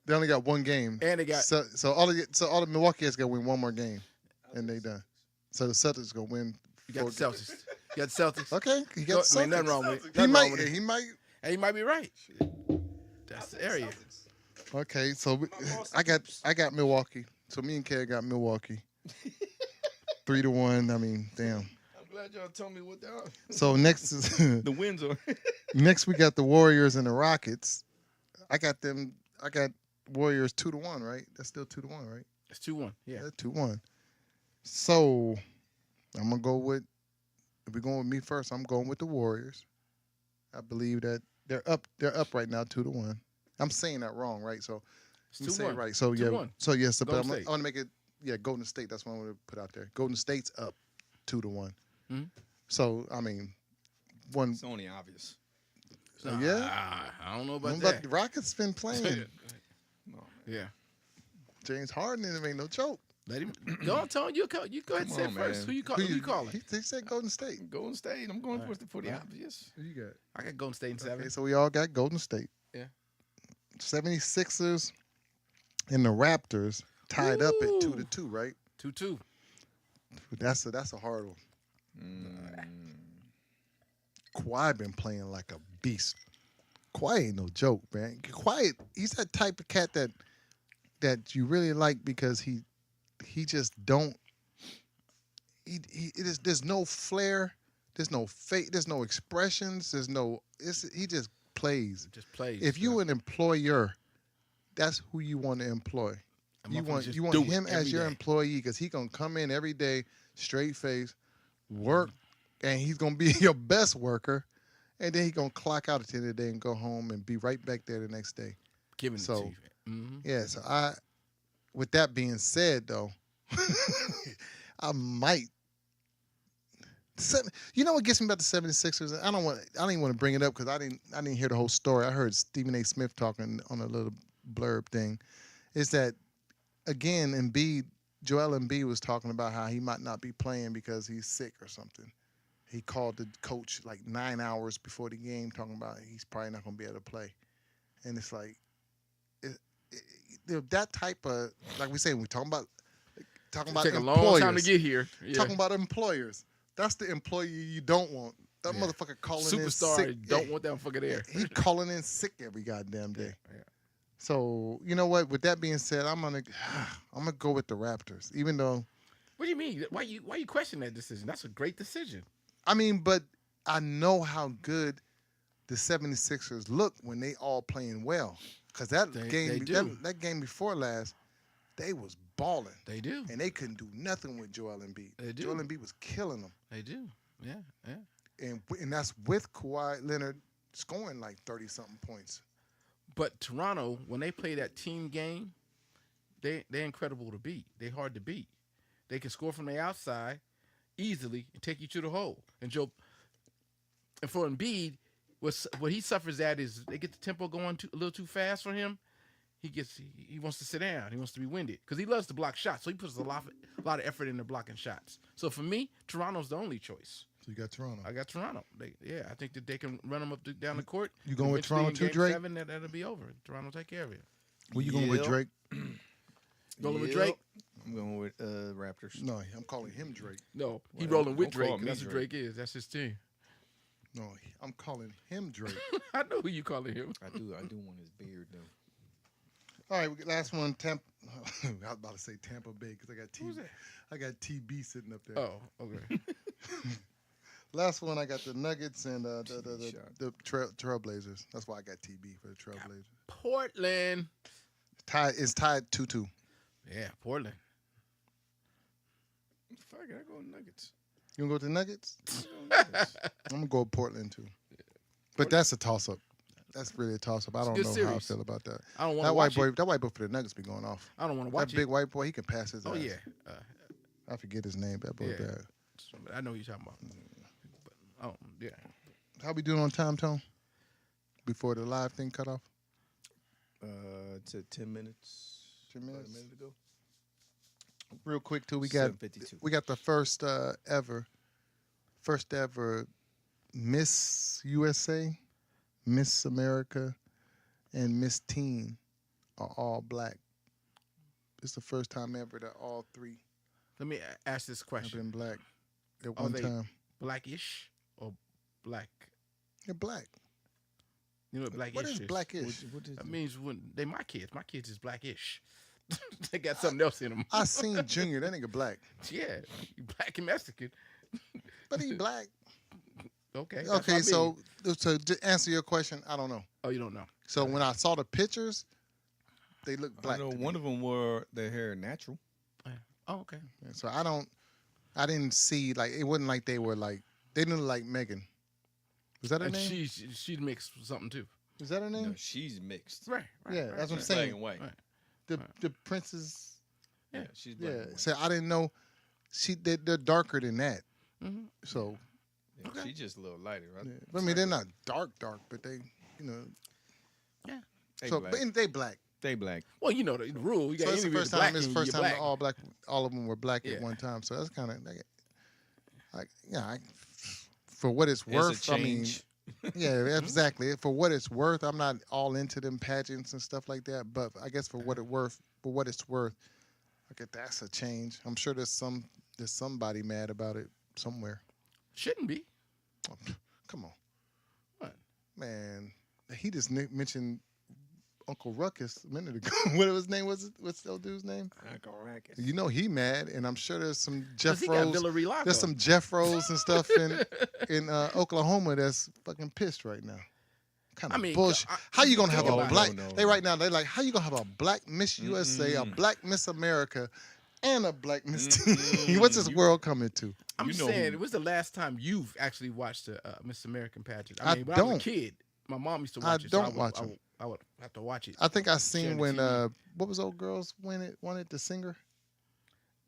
They only got one game. And they got So all the Milwaukee has got to win one more game, and they done. So the Celtics gonna win. you got the 4 Celtics. You got the Celtics. Okay, he got the So, ain't nothing Celtics. wrong with it. He Nothing might. wrong with it. He might. And you might be right. That's the area. Okay, so I got Milwaukee. So me and Kay got Milwaukee. 3-1. I mean, damn. I'm glad y'all told me what the So next is the wins are. next we got the Warriors and the Rockets. I got Warriors 2-1, right? That's still 2-1, right? It's 2-1. Yeah. Yeah, 2-1. So I'm gonna go with. If we're going with me first, I'm going with the Warriors. I believe that they're up. They're up right now, 2-1. I'm saying that wrong, right? So It's let me say it 2-1. right. So yeah. 2-1. So yes. But Golden I State. want to make it. Yeah, Golden State. That's what I want to put out there. Golden State's up 2-1. Mhm. So I mean, one. It's only obvious. So, yeah. I don't know about But that. the Rockets been playing. Come on, man. Yeah. James Harden and it ain't no joke. Let him. Go, Tone. You go ahead and Come say it on, first. man. Who you call? Who you calling? They said Golden State. Golden State. I'm going for the Alright. obvious. Who you got? I got Golden State in 7. Okay, so we all got Golden State. Yeah. 76ers and the Raptors tied up at 2-2, right? 2-2. That's a hard one. Kawhi been playing like a beast. Kawhi ain't no joke, man. Kawhi, he's that type of cat that you really like because he just don't. There's no flair. There's no fake. There's no expressions. He just plays. Just plays. If you bro. an employer, that's who you want to employ. That You motherfucker want just you want do it him as every your day. employee because he gonna come in every day, straight face, work, and he's gonna be your best worker, and then he gonna clock out at the end of the day and go home and be right back there the next day. Giving it so- to you. Mm-hmm. Yeah. So with that being said, though, I might. You know what gets me about the 76ers? I don't even want to bring it up because I didn't hear the whole story. I heard Stephen A. Smith talking on a little blurb thing. Is that again, Joel Embiid was talking about how he might not be playing because he's sick or something. He called the coach like 9 hours before the game talking about he's probably not going to be able to play. And it's like, that type of, like we say, when we talking about Take a employers, long time to get here. Yeah. talking about employers. That's the employee you don't want. That Yeah. motherfucker calling in Superstar sick. don't want that motherfucker there. He calling in sick every goddamn day. Yeah. So you know what? With that being said, I'm gonna go with the Raptors. Even though, What do you mean? Why you question that decision? That's a great decision. I mean, but I know how good the 76ers look when they all playing well. Cause that They game, do. that game before last, they was balling. They do. And they couldn't do nothing with Joel Embiid. They do. Joel Embiid was killing them. They do. Yeah. Yeah. And that's with Kawhi Leonard scoring like 30-something points. But Toronto, when they play that team game, they're incredible to beat. They're hard to beat. They can score from the outside easily and take you to the hole. And for Embiid, what he suffers at is they get the tempo going a little too fast for him. He wants to sit down. He wants to be winded because he loves to block shots. So he puts a lot of effort into blocking shots. So for me, Toronto's the only choice. So you got Toronto. I got Toronto. I think that they can run them down the court. You going with Eventually Toronto in too, game Drake? 7, that'll be over. Toronto take care of it. Who you going with, Yep. Drake? Rolling with Yep. Drake? I'm going with Raptors. No, I'm calling him Drake. No, he Well, rolling with don't call Drake. me That's what Drake. Drake is. That's his team. No, I'm calling him Drake. I know who you calling him. I do want his beard though. All right, last one. I was about to say Tampa Bay because Who's that? I got TB sitting up there. Oh, okay. Last one, I got the Nuggets and the shot. Trailblazers. That's why I got TB for the Trailblazers. Portland. It's tied 2-2. Yeah, Portland. Fuck it, I go Nuggets. You gonna go with the Nuggets? I go Nuggets. I'm gonna go with Portland too. But that's a toss up. That's really a toss up. I don't good know how I series. feel about that. I don't want That to white watch boy, it. that white boy for the Nuggets be going off. I don't want to That watch big it. white boy, he can pass his Oh ass. yeah. I forget his name. That boy Yeah. bad. I know who you're talking about. But, yeah. How we doing on time, Tone? Before the live thing cut off? To 10 minutes. 10 About minutes? a minute ago. Real quick too, we got 7:52. the first ever Miss USA, Miss America, and Miss Teen are all black. It's the first time ever that all three Let me ask this have question: been black at Are one they- time. Blackish or black? They're black. You know what blackish What is blackish? What is That means when they my kids. My kids is blackish. They got something else in them. I seen Junior. That nigga black, Yeah, you black and Mexican. but he black. Okay. that's what I Okay, mean. so to answer your question, I don't know. Oh, you don't know. So when I saw the pictures, they look I black. know to one me. of them wore their hair natural. Oh, okay. So I didn't see like it wasn't like they didn't look like Megan. Was that her And name? she mixed something too. Is that her name? No, she's mixed. Right. Yeah, that's what I'm She's saying. black and white. Right. The princess. Yeah, she's black Yeah. and white. So I didn't know. They're darker than that. Mm-hmm. So Yeah, Okay. she's just a little lighter, right? yeah. I mean, they're not dark, but they, you know. They So black. but they black. They black. Well, you know the rule. You got So it's the any first black time. It's and first you're time black. all black. All of them were black Yeah. at one time. So that's kind of like yeah. For what it's It's worth, a I mean, change. yeah, exactly. For what it's worth, I'm not all into them pageants and stuff like that. But I guess for what it's worth, okay, that's a change. I'm sure there's somebody mad about it somewhere. Shouldn't be. Come on, What? man. He just mentioned Uncle Ruckus a minute ago. What his name was? What's the old dude's name? You know he mad, and I'm sure there's some Because he got Jeffros. Villarilago. There's some Jeffros and stuff in Oklahoma that's fucking pissed right now. Kind of I mean, bullshit. I- How you gonna think have a about it. black? No. They right now they're like, how you gonna have a black Miss USA, a black Miss America, and a black Miss Teen? What's this world coming to? I'm You know saying, who- it was the last time you've actually watched a Miss American pageant. I I mean, when I was a don't. kid, my mom used to I watch it. don't so watch I 'em. would, I would have to watch it. I think I Sharing seen the when TV. what was old girls wanted the singer?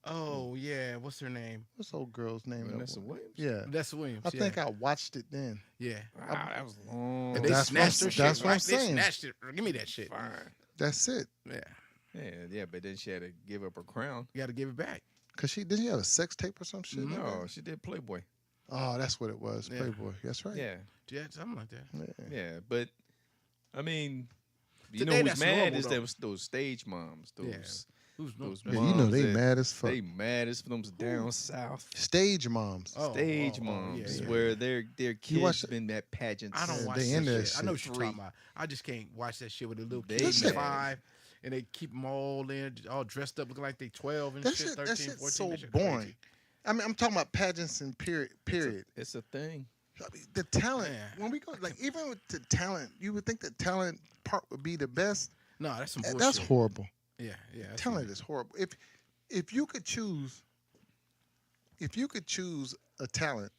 Oh yeah, what's her name? What's old girl's name? that Vanessa one? Williams. Yeah, That's Williams. I yeah. think I watched it then. Yeah. Wow, that was long. And they That's snatched her what- shit. that's what I'm right? They saying. snatched it. Give me that shit. Fine. That's it. Yeah. Yeah, but then she had to give up her crown. You got to give it back. Cause didn't she have a sex tape or some shit? like No, that? she did Playboy. Oh, that's what it was. Yeah. Playboy. That's right. Yeah, Yeah, something like that. Yeah. yeah, but I mean, you Today, know who's that's mad normal, is though. those stage moms, those Who's Those Yeah, you know moms they that- mad as fuck. They mad as them down south. Stage moms. Stage yeah, moms, yeah. where their watch kids been at pageants. I don't Yeah, watch they that in that shit. I know what shit. you're talking about. I just can't watch that shit with the little They kids mad. 5, and they keep them all in, all dressed up, looking like they 12 and That shit, shit, 13, that shit's 14. so That shit boring. crazy. I mean, I'm talking about pageants and period. It's a thing. I mean, the talent. Man. When we go, like, even with the talent, you would think the talent part would be the best. No, that's some bullshit. That's horrible. Yeah, yeah. that's Talent is horrible. If you could choose, a talent,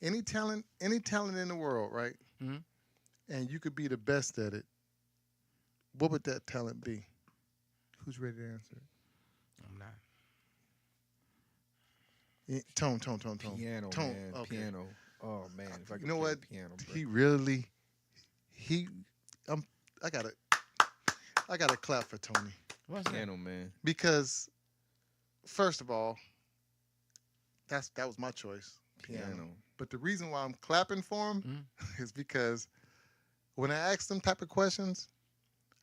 any talent in the world, right? Mhm. And you could be the best at it. What would that talent be? Who's ready to answer? I'm not. Tone. Piano, Tone. man. Okay. Piano. Oh man, if I could You know play what? piano, bro. I gotta clap for Tony What's that? Piano, man. because, first of all, that was my choice, Piano. But the reason why I'm clapping for him is because when I ask them type of questions,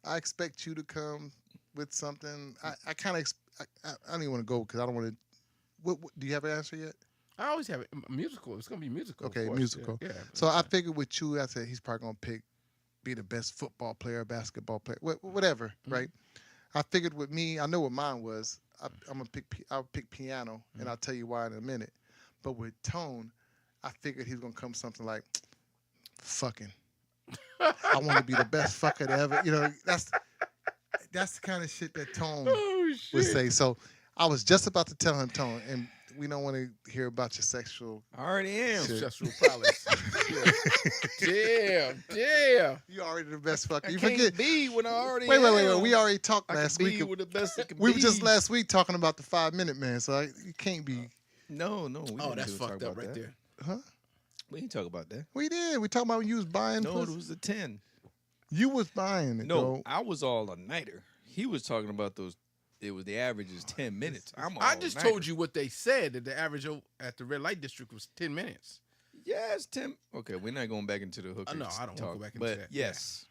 I expect you to come with something. I kind of I don't even want to go because I don't want to. What do you have an answer yet? I always have it. Musical. It's gonna be musical. of Okay, course. musical. Yeah. So I figured with you, I said he's probably gonna be the best football player, basketball player, whatever, right? I figured with me, I know what mine was. I'll pick piano, and I'll tell you why in a minute. But with Tone, I figured he was gonna come something like fucking. I want to be the best fucker to ever. You know, that's the kind of shit that Tone Oh would shit. say. So I was just about to tell him, Tone, and we don't want to hear about your sexual. I already am. Shit. Sexual prowess. Damn. You already the best fucker. I You can't forget. be when I already Wait. am. We already talked I last can week. be with the best it can We be. were just last week talking about the 5-minute man, so you can't be. No. We Oh, didn't that's talk fucked about up right that. there. Huh? We didn't talk about that. We did. We talking about when you was buying. No, pussy. it was a 10. You was buying it. No, though. I was all a nighter. He was talking about those. It was the average is 10 minutes. I'm all I just told you what they said that the average at the red light district was 10 minutes. Yes, 10. Okay, we're not going back into the hookers. No, I don't wanna talk, go back into but that. yes,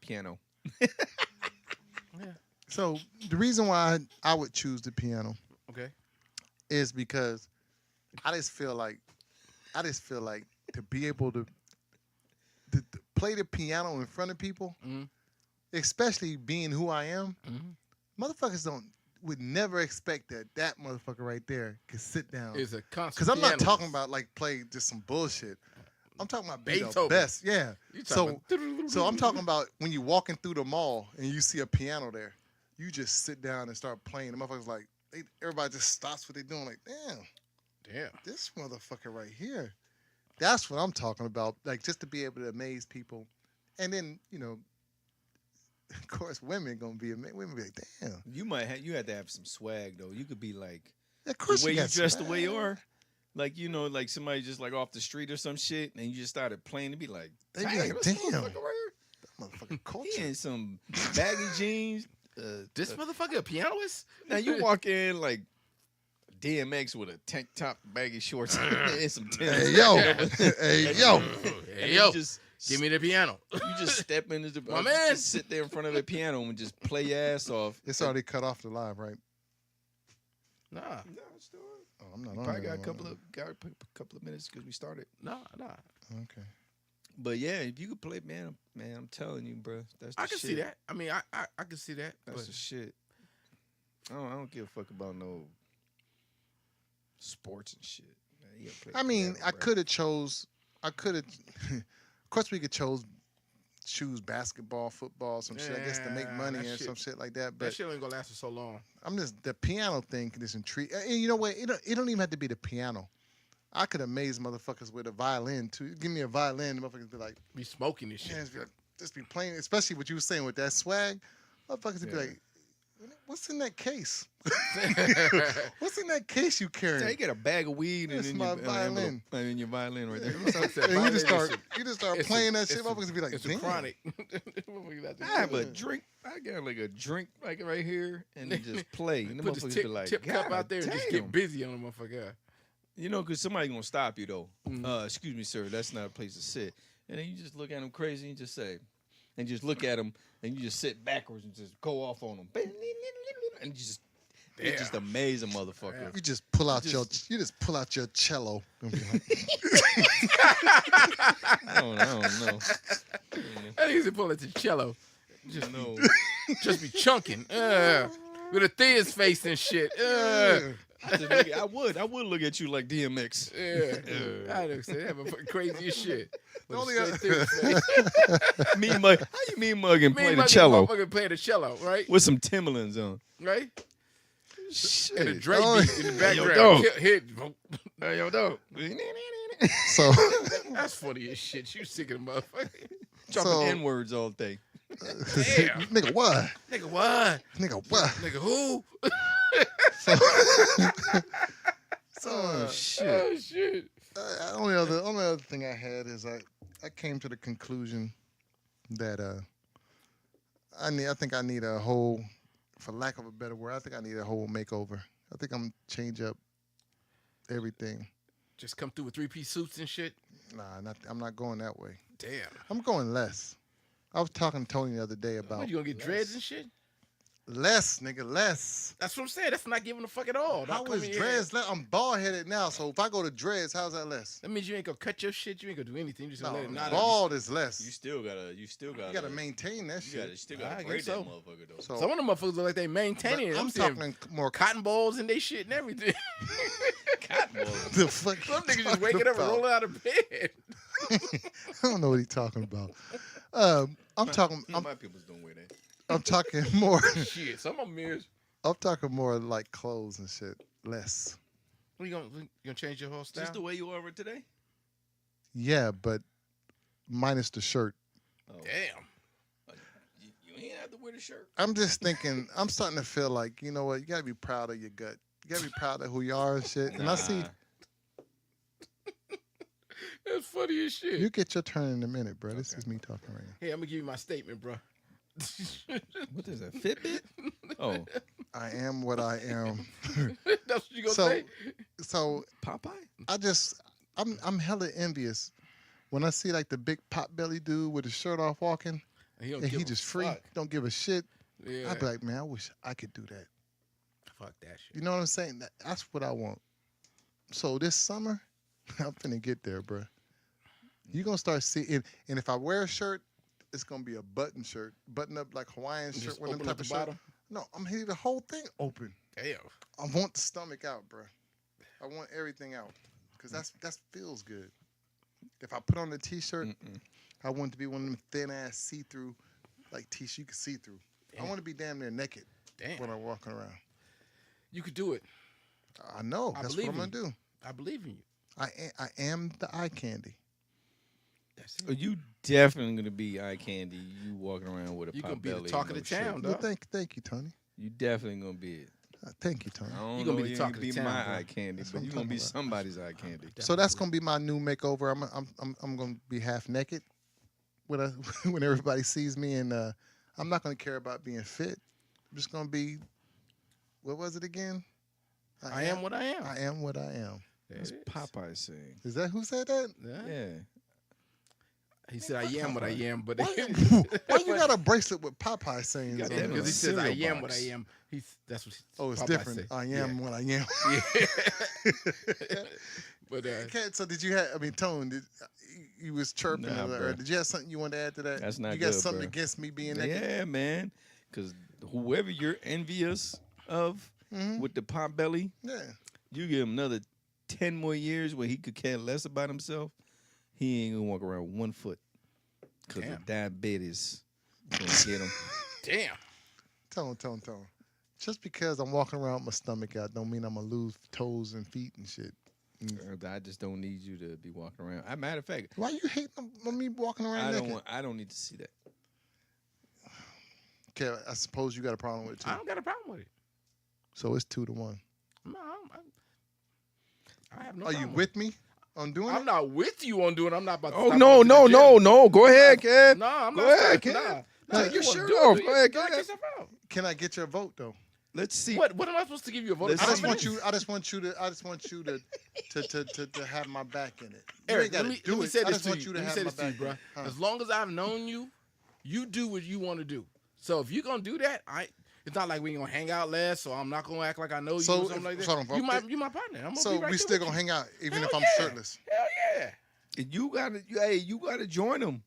piano. Yeah. So the reason why I would choose the piano Okay. is because I just feel like to be able to play the piano in front of people, Mhm. especially being who I am, Mhm. motherfuckers would never expect that motherfucker right there could sit down. Is a constant. Because I'm not pianist. talking about like play just some bullshit. I'm talking about be the Beethoven. best. Yeah. You So talking so I'm talking about when you're walking through the mall and you see a piano there, you just sit down and start playing. The motherfuckers like everybody just stops what they're doing. Like, damn, Damn. this motherfucker right here. That's what I'm talking about. Like just to be able to amaze people, and then of course, women gonna be amazed. Women be like, damn. You had to have some swag though. You could be like Of course, the way you got dress, the way you swag. are. Like like somebody just like off the street or some shit, and you just started playing to be like, They be "Dang, like, what's damn. this motherfucker right Motherfucking here? culture. He in some baggy jeans. This motherfucker a pianist? Now you walk in like DMX with a tank top, baggy shorts, and some Timbs. Hey yo, hey yo. Hey, And yo, you just give me the piano. you just step into the My man. just sit there in front of the piano and just play your ass off. It's already cut off the live, right? Nah, No, it's still on. Oh, I'm not on Probably there got a no couple more. of couple of minutes because we started. nah. Okay. But yeah, if you could play, man, I'm telling you, bro, that's the I can shit. see that. I mean, I can see that. That's But the shit. I don't give a fuck about no sports and shit. Man, you gotta play I mean, piano, I bro. could have chose. Of course, we could choose basketball, football, some shit. I guess to make Yeah, money that and shit- some shit like that. that But shit ain't gonna last for so long. I'm just the piano thing can just intrigue. And you know what? It don't even have to be the piano. I could amaze motherfuckers with a violin too. Give me a violin, the motherfuckers be like, Be smoking this shit. man, just be playing. Especially what you were saying with that swag, motherfuckers would be Yeah. like, what's in that case? What's in that case you carrying? Yeah, you get a bag of weed and That's then my your violin. and your violin right there. And you just start playing that shit. Motherfuckers be like, it's a damn. chronic. I have a drink. I got like a drink like right here, and then just play. And the Put this motherfuckers tip, be like, tip cup "God out there and just damn." get busy on the motherfucker. You know, because somebody's gonna stop you though. Mhm. Excuse me, sir, that's not a place to sit. And then you just look at them crazy and just say, and just look at them and you just sit backwards and just go off on them. and it just amaze a motherfucker. You just pull out your cello. And be like, I don't know. I think he's pull it to cello. Just No. just be chunking. With a Thea's face and shit. I would look at you like DMX. I don't say that, but crazy as shit. With Only a straight Thea's face. Mean mug. How you mean mugging play the Motherfucker cello play the cello, right? with some Timberlands on? Right? Shit. And a Drake Oh, beat in the Hey, yo, background. dog. Hit. Hey, yo, dog. so, That's funny as shit. You sick of the motherfucker. Dropping So- N-words all day. Damn. nigga, what? Nigga, what? Nigga, what? Nigga, who? Oh, shit. Oh, shit. Only other thing I had is I came to the conclusion that I think I need a whole, for lack of a better word, I think I need a whole makeover. I think I'm change up everything. Just come through with 3-piece suits and shit. Nah, I'm not going that way. Damn. I'm going less. I was talking to Tony the other day about What, you gonna get dreads and shit? less, nigga, less. That's what I'm saying. That's not giving a fuck at all. How Don't come is in here. dreads less? I'm bald headed now, so if I go to dreads, how's that less? That means you ain't gonna cut your shit. You ain't gonna do anything. You just gonna No, let it nod. bald is less. You still gotta You gotta maintain that shit. still I gotta guess braid so. that motherfucker though. So Some of them motherfuckers look like they maintaining it. I'm seeing talking more cotton balls and they shit and everything. the fuck. Some you niggas just talking waking up and about? rolling out of bed. I don't know what he's talking about. I'm talking. My people's don't wear that. I'm talking more. Shit, some of them is. I'm talking more like clothes and shit. Less. What you gonna change your whole style? Just the way you are today. Yeah, but minus the shirt. Oh, Damn. you ain't have to wear the shirt. I'm just thinking. I'm starting to feel like, you know what? You gotta be proud of your gut. You gotta be proud of who you are and shit. And I see That's funny as shit. you get your turn in a minute, bro. This is me talking right now. Hey, I'm gonna give you my statement, bro. What is that, Fitbit? Oh, I am what I am. That's what you gonna So- say? So Popeye? I'm hella envious when I see like the big pot belly dude with his shirt off walking He don't and give he a just free, fuck. don't give a shit. Yeah. I'd be like, man, I wish I could do that. Fuck that shit. You know what I'm saying? That's what I want. So this summer, I'm finna get there, bro. You're gonna start seeing, and if I wear a shirt, it's gonna be a button shirt, button up like Hawaiian shirt, Just one of them open up type the of shirt. bottom. No, I'm hitting the whole thing open. Damn. I want the stomach out, bro. I want everything out, cause that feels good. If I put on the t-shirt, I want it to be one of them thin ass see-through, like t-shirt you can see through. I want to be damn near naked Damn. when I'm walking around. You could do it. I know. I That's what believe I'm gonna in do. I believe in you. I am the eye candy. That's Oh, you definitely gonna be eye candy. You walking around with a You pop gonna be the belly talk and of the no shirt. town, Well, dog. thank you, Tony. You definitely gonna be it. Thank you, Tony. I don't You know gonna be you the ain't talk of be the my town, bro. eye candy, That's but what you I'm gonna be talking about. somebody's eye candy. So that's gonna be my new makeover. I'm gonna be half naked when when everybody sees me, and I'm not gonna care about being fit. I'm just gonna be. What was it again? I am what I am. I am what I am. That's It is. Popeye saying. Is that who said that? Yeah. Yeah. He said, "I am what I am," but Why you got a bracelet with Popeye sayings on that it? because he says, "I cereal am what I box. am." That's what. Oh, it's Popeye different. say. I am what I am. Yeah. But Okay, so did you have? I mean, Tone, you was chirping. Nah, or bro. did you have something you wanted to add to that? That's not You got good, something bro. against me being naked? Yeah, man. Because whoever you're envious of Mhm. with the pot belly, Yeah. you give him another 10 more years where he could care less about himself, he ain't gonna walk around 1 foot. Because the Damn. diabetes gonna get him. damn. Tone. Just because I'm walking around with my stomach out don't mean I'm gonna lose toes and feet and shit. I just don't need you to be walking around. As a matter of fact, Why you hating on me walking around naked? I don't need to see that. Okay, I suppose you got a problem with it too. I don't got a problem with it. So it's 2-1. No, I have no. Are you problem with me on doing I'm it? not with you on doing. I'm not about. To Oh, stop no, going to the no, gym. no. Go ahead, kid. No, I'm Go not. ahead, Nah, kid. nah. Take your You wanna shirt do it, off. do Go it. ahead, Knock kid. yourself out. Can I get your vote though? Let's see. What am I supposed to give you a vote? Let's I see. just want you. I just want you to have my back in it. You Eric, ain't gotta let me do it. say I this just to want you. you to Let me have say my this to you, back. bro. in it. Huh. As long as I've known you, you do what you want to do. So if you're gonna do that, It's not like we ain't gonna hang out less, so I'm not gonna act like I know you So, or something like that. hold on, You my partner. I'm gonna So be right we there still with gonna you. hang out even Hell if I'm yeah. shirtless. Hell yeah. And you gotta join them.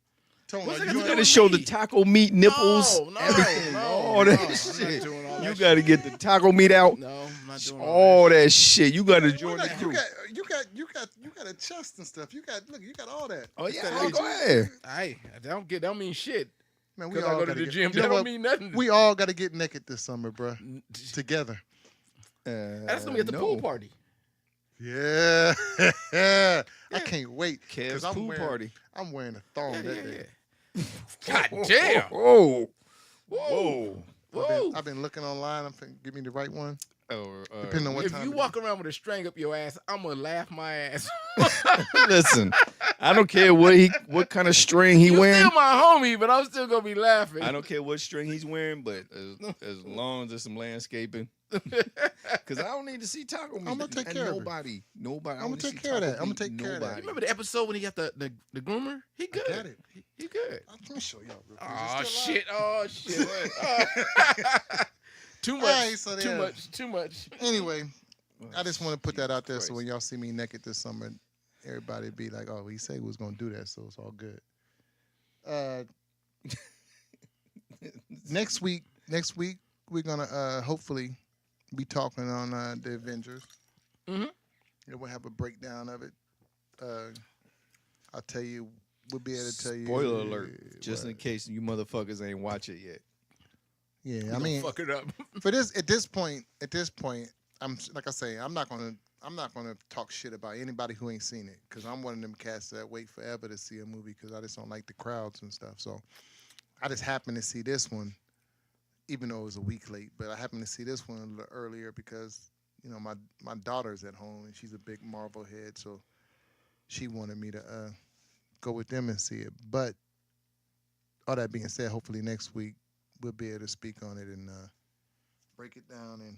Tony, What's are it you got You to gotta with show the me? taco meat nipples, No, everything, no, all no, that I'm not shit. doing all You that gotta shit. get the taco meat out. No, I'm not doing All all that shit. You gotta Why join the not? crew. You got a chest and stuff. You got all that. Oh yeah, that go ahead. I don't mean shit. Man, we Because I all go to gotta the get, gym, you know that don't what? mean nothing. We all gotta get naked this summer, bruh. Together. That's gonna be at the pool party. Yeah. I can't wait. Kev's 'cause pool party. I'm wearing a thong Yeah, that yeah, day. yeah. God damn. Whoa. Whoa. Whoa. I've been looking online. I'm thinking, give me the right one. Oh, Depending on what If time. you it walk around with a string up your ass, I'm gonna laugh my ass. listen, I don't care what kind of string he You're wearing. still my homie, but I'm still gonna be laughing. I don't care what string he's wearing, but as long as there's some landscaping, because I don't need to see taco meat. I'ma take And care of it. Nobody. I'ma take care of that. I'ma take care of that. You remember the episode when he got the groomer? He good. got it. He good. Let me show y'all. Real quick. Oh Is it still shit! Oh shit! Too much. Alright, so too there. much. Too much. live? Anyway, I just want to put that out there so Christ. when y'all see me naked this summer, everybody be like, "Oh, he said he was gonna do that, so it's all good." Next week we're gonna hopefully be talking on the Avengers. Mhm. And we'll have a breakdown of it. I'll tell you. We'll be able to tell you. Spoiler alert, just in what- case you motherfuckers ain't watch it yet. Yeah, I Don't mean, fuck it up. for this at this point, I'm like I say, I'm not gonna talk shit about anybody who ain't seen it because I'm one of them cats that wait forever to see a movie because I just don't like the crowds and stuff. So I just happened to see this one, even though it was a week late. But I happened to see this one a little earlier because my daughter's at home and she's a big Marvel head, so she wanted me to go with them and see it. But all that being said, hopefully next week we'll be able to speak on it and break it down, and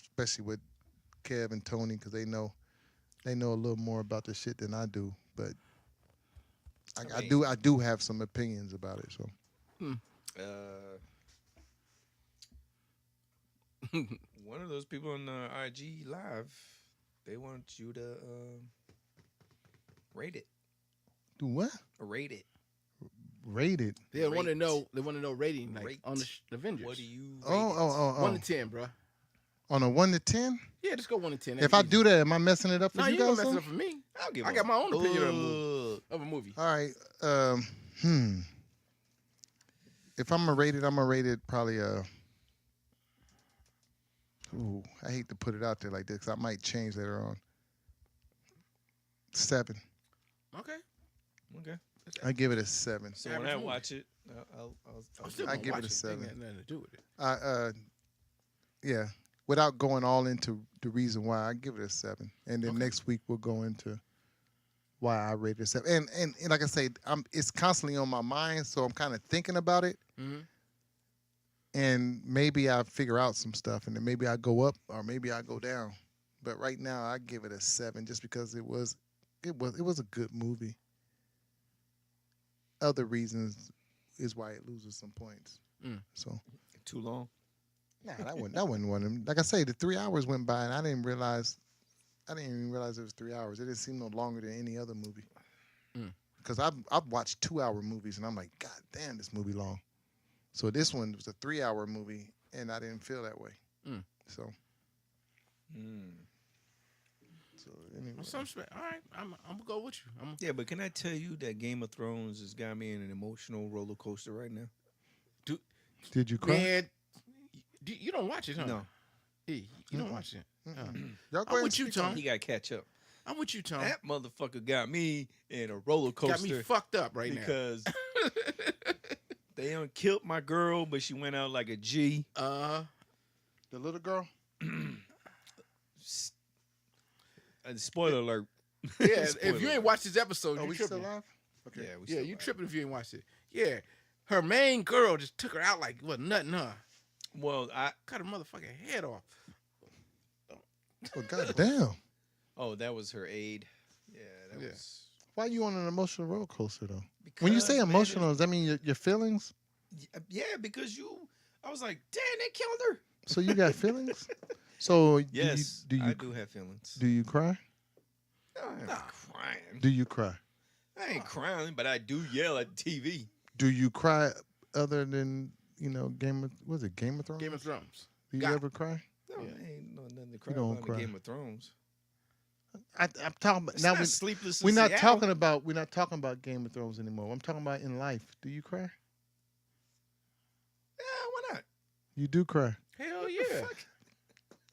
especially with Kev and Tony because they know a little more about the shit than I do. But I do have some opinions about it. So One of those people on IG Live, they want you to rate it. do what? Rate it. Rate it. They want to Rate. know. They want to know rating like Rate. on the Avengers. What do you? Rate Oh. 1 to 10, bro. On a 1 to 10. Yeah, just go 1 to 10. If I do that, am I messing it up for no, you you gonna guys? mess it though? up for me. I'll give I him got a my own opinion of a movie. All right. If I'm gonna rate it probably ooh, I hate to put it out there like this 'cause I might change later on. 7. Okay. Okay. I give it a 7. So when Average I movie. watch it, I'll I'm still I gonna give it watch a 7. Ain't got nothing to do with it. Yeah. Without going all into the reason why, I give it a 7. And then Okay. next week we'll go into why I rated it a 7. And like I say, it's constantly on my mind, so I'm kind of thinking about it. Mm-hmm. And maybe I figure out some stuff, and then maybe I go up or maybe I go down. But right now, I give it a 7 just because it was a good movie. Other reasons is why it loses some points. Mm. So too long. nah, that wasn't one of them. Like I say, the 3 hours went by, and I didn't even realize it was 3 hours. It didn't seem no longer than any other movie. Mm. Because I've watched 2-hour movies, and I'm like, God damn, this movie long. So this one was a 3-hour movie, and I didn't feel that way. Mm. So anyway. All right, I'm gonna go with you. Yeah, but can I tell you that Game of Thrones has got me in an emotional roller coaster right now? Did you cry? Man, you don't watch it, huh? No. Yeah, you don't watch it. Y'all go I'm ahead and with you, speak on Tom. He got to catch up. I'm with you, Tom. That motherfucker got me in a roller Got me coaster fucked up right because they done killed my girl, but she went out like a G. now. The little girl? Spoiler alert. Yeah. If Spoiler you ain't alert. watched this episode, Are you we still tripping. live? Okay. Yeah, we Yeah, still you live. tripping if you ain't watched it. Yeah, her main girl just took her out like what nothing, huh? Well, Cut her motherfucking head off. Oh, God damn. that was her aide. Yeah, that Yeah. was. Why are you on an emotional roller coaster, though? When you say Because, man, emotional, does that mean your feelings? yeah, because you I was like, damn, they killed her. So you got feelings? So Yes, do you I do have feelings. do you cry? No, I'm not crying. Do you cry? I ain't crying, but I do yell at TV. Do you cry other than Game of Thrones? Game of Thrones. Do you God. ever cry? No, Yeah. ain't nothing to cry don't about in cry. Game of Thrones. I'm talking about It's now. not Sleepless in We're not Seattle. talking about Game of Thrones anymore. I'm talking about in life. Do you cry? Yeah, why not? You do cry. Hell yeah.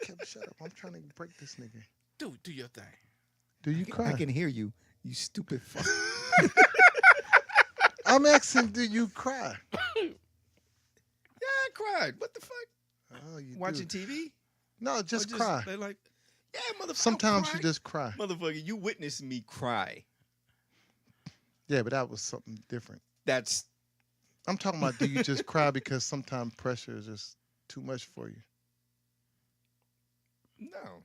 Kevin, shut up. I'm trying to break this nigga. Do your thing. Do you cry? I can hear you, you stupid fuck. I'm asking, do you cry? Yeah, I cried. What the fuck? Oh, you Watching do. TV? No, Or just cry. They're like, yeah, motherfucker. Sometimes cry. you just cry. Motherfucker, you witnessed me cry. Yeah, but that was something different. That's I'm talking about, do you just cry because sometimes pressure is just too much for you? no.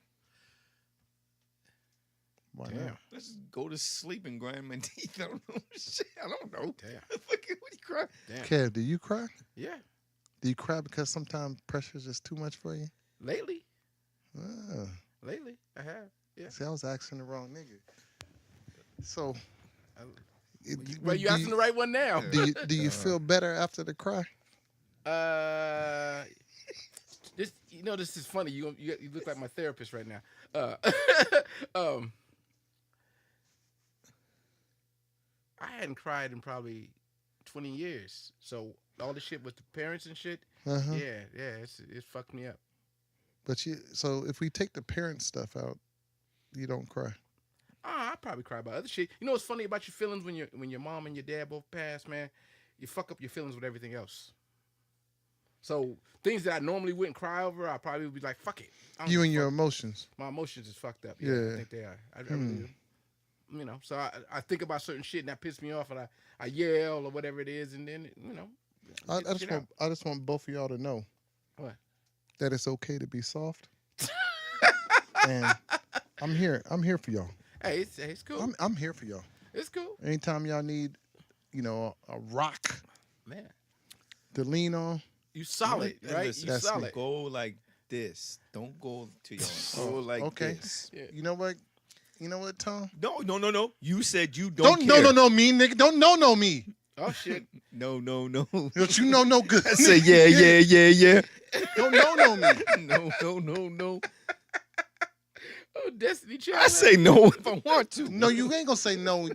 Why Damn. not? Let's just go to sleep and grind my teeth. I don't know. Shit, I don't know. Damn. Fucking, what you cry? Damn. Kev, do you cry? Yeah. Do you cry because sometimes pressure is just too much for you? Lately. Ah, Lately. I have. Yeah. see, I was asking the wrong nigga. So, Well, you asking the right one now. do you feel better after the cry? This this is funny. You look like my therapist right now. I hadn't cried in probably 20 years. So all the shit with the parents and shit. Uh-huh. Yeah, it fucked me up. But so if we take the parent stuff out, you don't cry. I probably cry about other shit. You know what's funny about your feelings when your mom and your dad both pass, man? You fuck up your feelings with everything else. So things that I normally wouldn't cry over, I probably would be like, fuck it. I don't You give and a your fuck. emotions. My emotions is fucked up. Yeah, Yeah. I think they are. I really do. So I think about certain shit and that pisses me off, and I yell or whatever it is, and then I get the just shit want I just want both of y'all to know What? that it's okay to be soft. And I'm here for y'all. Hey, it's cool. I'm here for y'all. It's cool, Anytime y'all need, a rock man. to lean on. You solid, And right? listen, You That's solid. Go like this. Don't go to your. Go like okay. this. Yeah. You know what? You know what, Tom? No. You said you don't No, care. no, me, nigga. Don't no me. Oh shit. No. Don't you know no good. I said yeah. Don't no me. No. Oh, Destiny Child. I say no if I want to. No, you ain't gonna say no.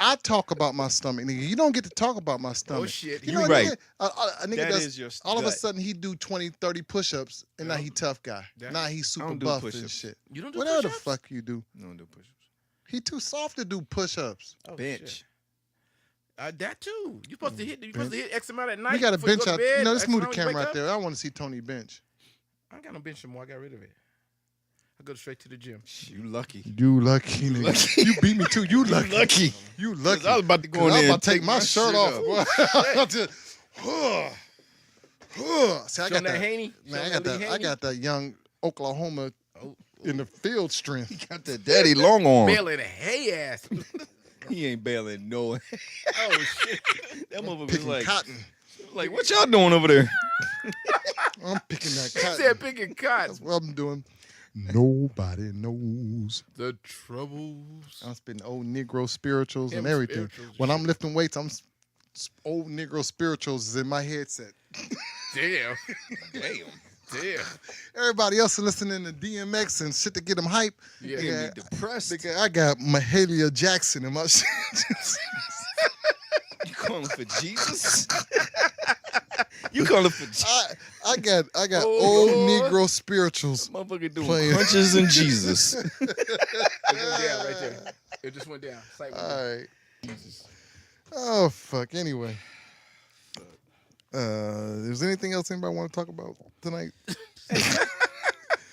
I talk about my stomach, nigga. You don't get to talk about my stomach. Oh shit. You You know, right. A nigga That does, is your all of a gut. sudden he do 20, 30 push-ups, and now Yeah. he tough guy. Yeah. Now he's super don't do buff and push-ups. shit. You don't do Whatever the push-ups? fuck you do. No, do push-ups. He too soft to do push-ups. Oh, Bench. shit. That too. You supposed to hit X amount at night. We got a before you bench go to out. bed, Let's X move the amount when you camera wake out up. there. I want to see Tony bench. I ain't got no bench anymore. I got rid of it. I go straight to the gym. You lucky. You lucky nigga. lucky. You beat me too. You lucky. Lucky. You lucky. I was about to go in 'Cause there I'm about and to take my shirt off. off. boy. See, I Show got that Haney. Man, Show I got Lee that. I Haney. got that young Oklahoma Oh, in the field strength. Got the daddy long arm. bailing a hay ass. He ain't bailing no. Oh shit. That motherfucker was Picking like, cotton. what y'all doing over there? I'm picking that He cotton. said picking cotton. That's what I'm doing. Nobody knows. The troubles. I'm spitting old Negro spirituals and Him everything. spirituals. When I'm lifting weights, old Negro spirituals is in my headset. Damn. Damn. Damn. Everybody else is listening to DMX and shit to get them hype. Yeah. You Nigga, be depressed. nigga, I got Mahalia Jackson in my shit. You calling for Jesus? You calling for Jesus? I got Oh, old Lord. Negro spirituals. Motherfucker doing Playing. crunches and Jesus. It went down right there. It just went down. Sight went down. All right. Oh fuck. Anyway. Is there anything else anybody want to talk about tonight?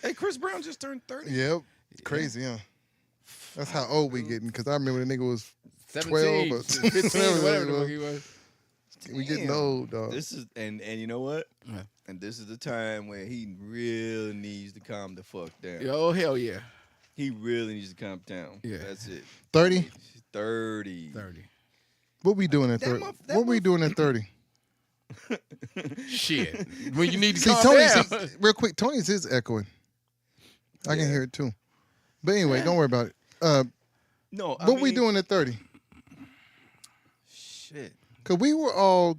Hey, Chris Brown just turned 30. Yep. It's crazy, huh? That's how old we getting. Because I remember the nigga was 17, 12 or 15, whatever the fuck he was. we getting Damn. old, dog. This is and you know what? Yeah. And this is the time where he really needs to calm the fuck down. Oh hell yeah. He really needs to calm down. Yeah. That's it. 30? 30. 30. What we doing at That 30? month- that What we month- doing at 30? Shit. When you need to See, calm Tony, down. see, real quick, Tony's is echoing. I can hear it too. But anyway, don't worry about it. No, I What we mean, doing at 30? Shit. Because we were all,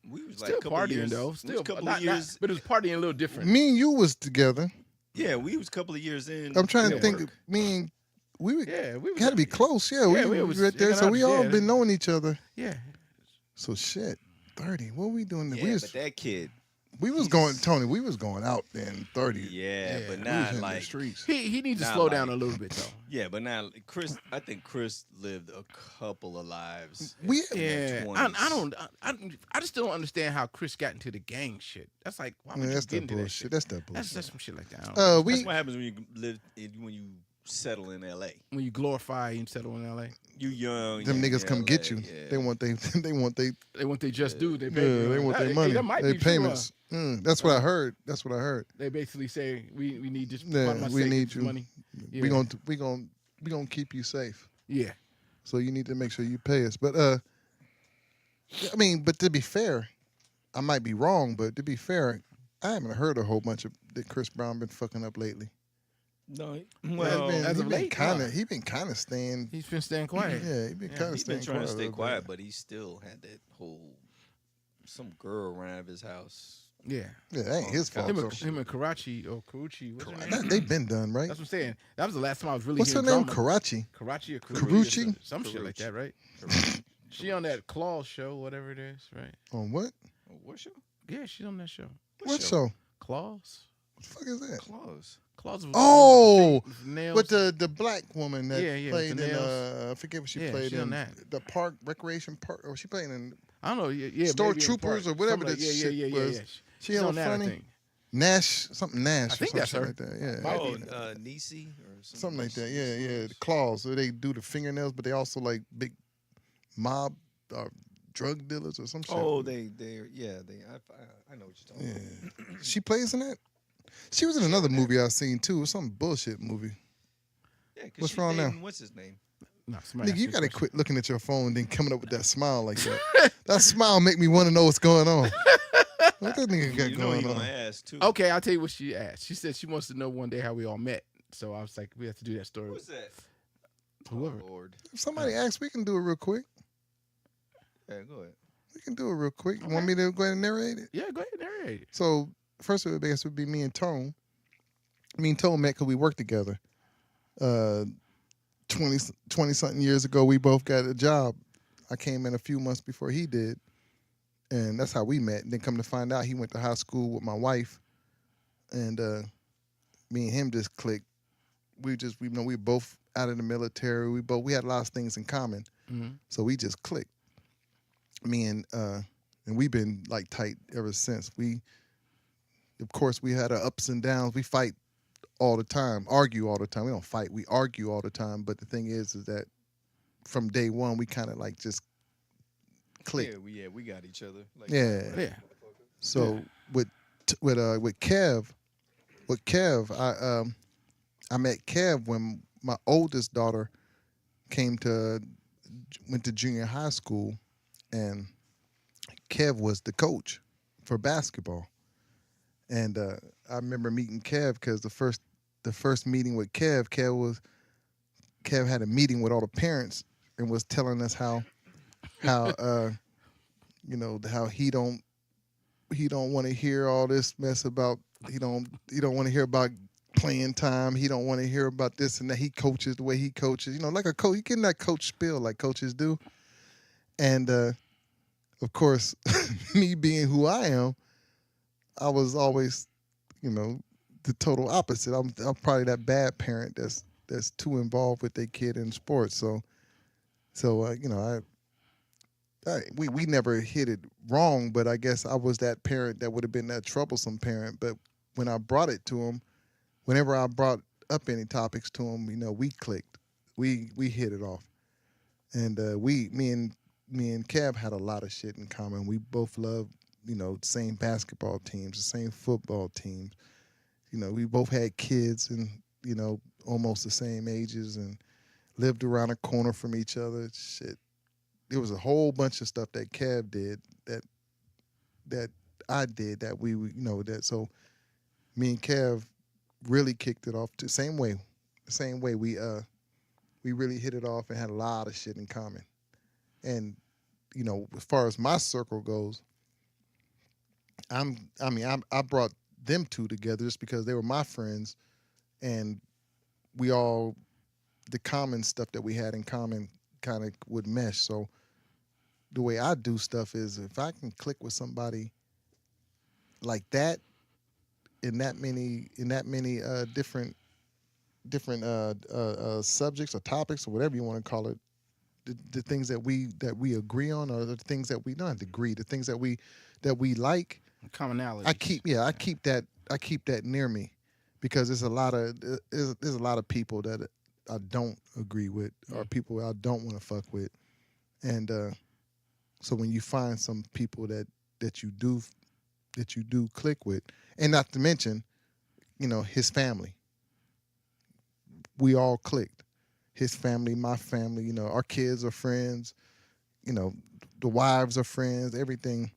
We was like Still a couple partying years, though. we was Still a couple not, of years. but it was partying a little different. me and you was together. Yeah, we was a couple of years in. I'm trying to at think, work. me and, we were, Yeah, we was had to be close. Yeah, Yeah, we we was was right there. hanging So out, we all yeah. been knowing each other. Yeah. So shit, 30. What we doing? Yeah, we was, but that kid. we was going, Tony, we was going out then 30. Yeah, Yeah, but we We was not in the like. streets. He needs to Not slow down like- a little bit though. Yeah, but now Chris. I think Chris lived a couple of lives. We, Yeah, 20s. I just don't understand how Chris got into the gang shit. That's like, why would man, you that's get that into that bullshit. shit? That's that bullshit. That's some shit like that. I don't know. We, That's what happens when you live when you settle in L.A. When you glorify and settle in LA, You young. them you niggas in come get LA, you. yeah. They want they, they want they, they want they just do. They yeah, pay you. they want That- their money. That might They be true, huh? payments. That's what I heard. That's what I heard. They basically say we need just Yeah, my we sake, need it's you. money. We gonna keep you safe. Yeah. So you need to make sure you pay us. But I mean, but to be fair, I might be wrong, but to be fair, I haven't heard a whole bunch of that Chris Brown been fucking up lately. No, Well, as of late, he been kind of staying. He's been staying quiet. Yeah, he been kind of he's staying been trying to quiet a stay little quiet, bit. but he still had that whole some girl around his house. Yeah. Yeah, that ain't his fault. Him, though. him and Karachi or Karuchi. What's her name? They been done, right? That's what I'm saying. That was the last time I was really What's her hearing name? drama. Karachi. Karachi or Karuchi? or some shit like that, right? She on that Claws show, whatever it is, right? On what? Oh, what show? Yeah, she's on that show. What show? Claws. What the fuck is that? Claws. Claws. Oh, with nails. with the black woman that Yeah, with played the in nails. I forget what she Yeah, played she on in that. the park recreation park, or she played in I don't know. Yeah, Store maybe in the Troopers park. or whatever Something that like, shit was. Yeah. She She's hella on that, I funny. think. Nash, something Nash. I or think some that's shit her. like that. Yeah, Might Oh, be. Nisi or something like that. Yeah. The claws. So they do the fingernails, but they also like big mob drug dealers or some shit. Oh, they I know what you're talking Yeah. about. She plays in that. She was in another movie I seen too. It was some bullshit movie. Yeah, 'cause What's she's wrong now? dating- What's his name? No, somebody Nigga, asked you me a gotta question. quit looking at your phone and then coming up with that smile like that. That smile make me want to know what's going on. What that nigga got You know going you're on? gonna ask too. Okay, I'll tell you what she asked. She said she wants to know one day how we all met. So I was like, we have to do that story. Who's that? Whoever. Oh, Lord. If somebody asks, we can do it real quick. Yeah, go ahead. We can do it real quick. You want me to go ahead and narrate it? Yeah, go ahead, narrate it. So first of all, I guess would be me and Tone. Me and Tone met because we worked together. 20 something years ago, we both got a job. I came in a few months before he did, and that's how we met. And then come to find out, he went to high school with my wife, and me and him just clicked. We were both out of the military. We had a lot of things in common, Mhm. so we just clicked. Me and we've been like tight ever since. Of course, we had our ups and downs. We fight all the time, argue all the time. We don't fight, we argue all the time. But the thing is that from day one, we kind of like just clicked. Yeah, we got each other. Like, Yeah. So with Kev, I met Kev when my oldest daughter went to junior high school, and Kev was the coach for basketball. And I remember meeting Kev because the first meeting with Kev had a meeting with all the parents and was telling us how how he don't want to hear all this mess about he don't want to hear about playing time. He don't want to hear about this and that. He coaches the way he coaches. Like a coach, he getting that coach spiel like coaches do. And of course, me being who I am, I was always, the total opposite. I'm probably that bad parent that's too involved with their kid in sports. So we never hit it wrong, but I guess I was that parent that would have been that troublesome parent. But when I brought it to him, whenever I brought up any topics to him, we clicked. We hit it off. And me and Kev had a lot of shit in common. We both loved, the same basketball teams, the same football teams. We both had kids and, almost the same ages and lived around a corner from each other. Shit. There was a whole bunch of stuff that Kev did that I did that that so me and Kev really kicked it off the same way. We really hit it off and had a lot of shit in common. And as far as my circle goes, I brought them two together just because they were my friends, and the common stuff that we had in common kind of would mesh. So the way I do stuff is if I can click with somebody like that in that many different subjects or topics or whatever you want to call it, the things that we agree on, or the things that we don't agree, the things that we like, Commonality. I keep that near me, because there's a lot of people that I don't agree with, or people I don't want to fuck with, and so when you find some people that you do click with, and not to mention, his family, we all clicked. His family, my family, our kids are friends, the wives are friends, everything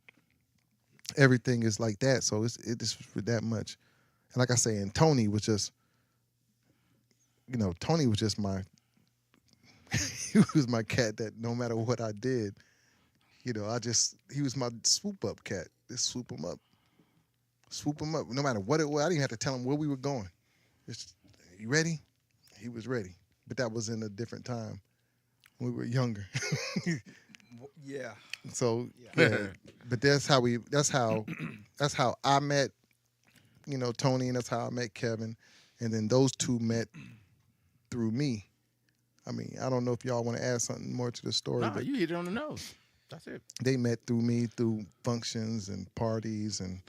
is like that. So it's for that much. And like I say, and Tony was just my he was my cat that no matter what I did, he was my swoop up cat. Just swoop him up. No matter what it was. I didn't even have to tell him where we were going. Just, you ready? He was ready. But that was in a different time when we were younger. Yeah. So yeah, but that's how I met, Tony, and that's how I met Kevin, and then those two met through me. I mean, I don't know if y'all want to add something more to the story, No, but you hit it on the nose. That's it. they met through me through functions and parties and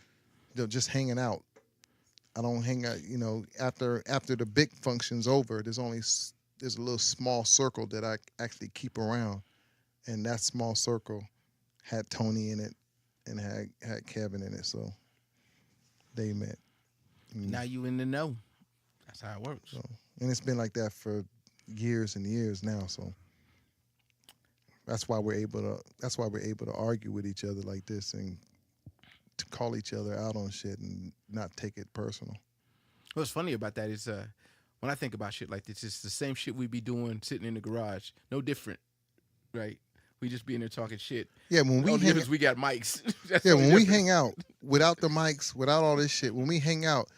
just hanging out. I don't hang out, after the big function's over, there's a little small circle that I actually keep around, and that small circle had Tony in it and had Kevin in it, so they met. Now you in the know. That's how it works. So, and it's been like that for years and years now, so that's why we're able to argue with each other like this and to call each other out on shit and not take it personal. What's funny about that is when I think about shit like this, it's the same shit we be doing sitting in the garage. No different, right? We just be in there talking shit. Yeah, when we Only hang, difference we got mics. That's yeah, the only when we difference. hang out without the mics, without all this shit, when we hang out,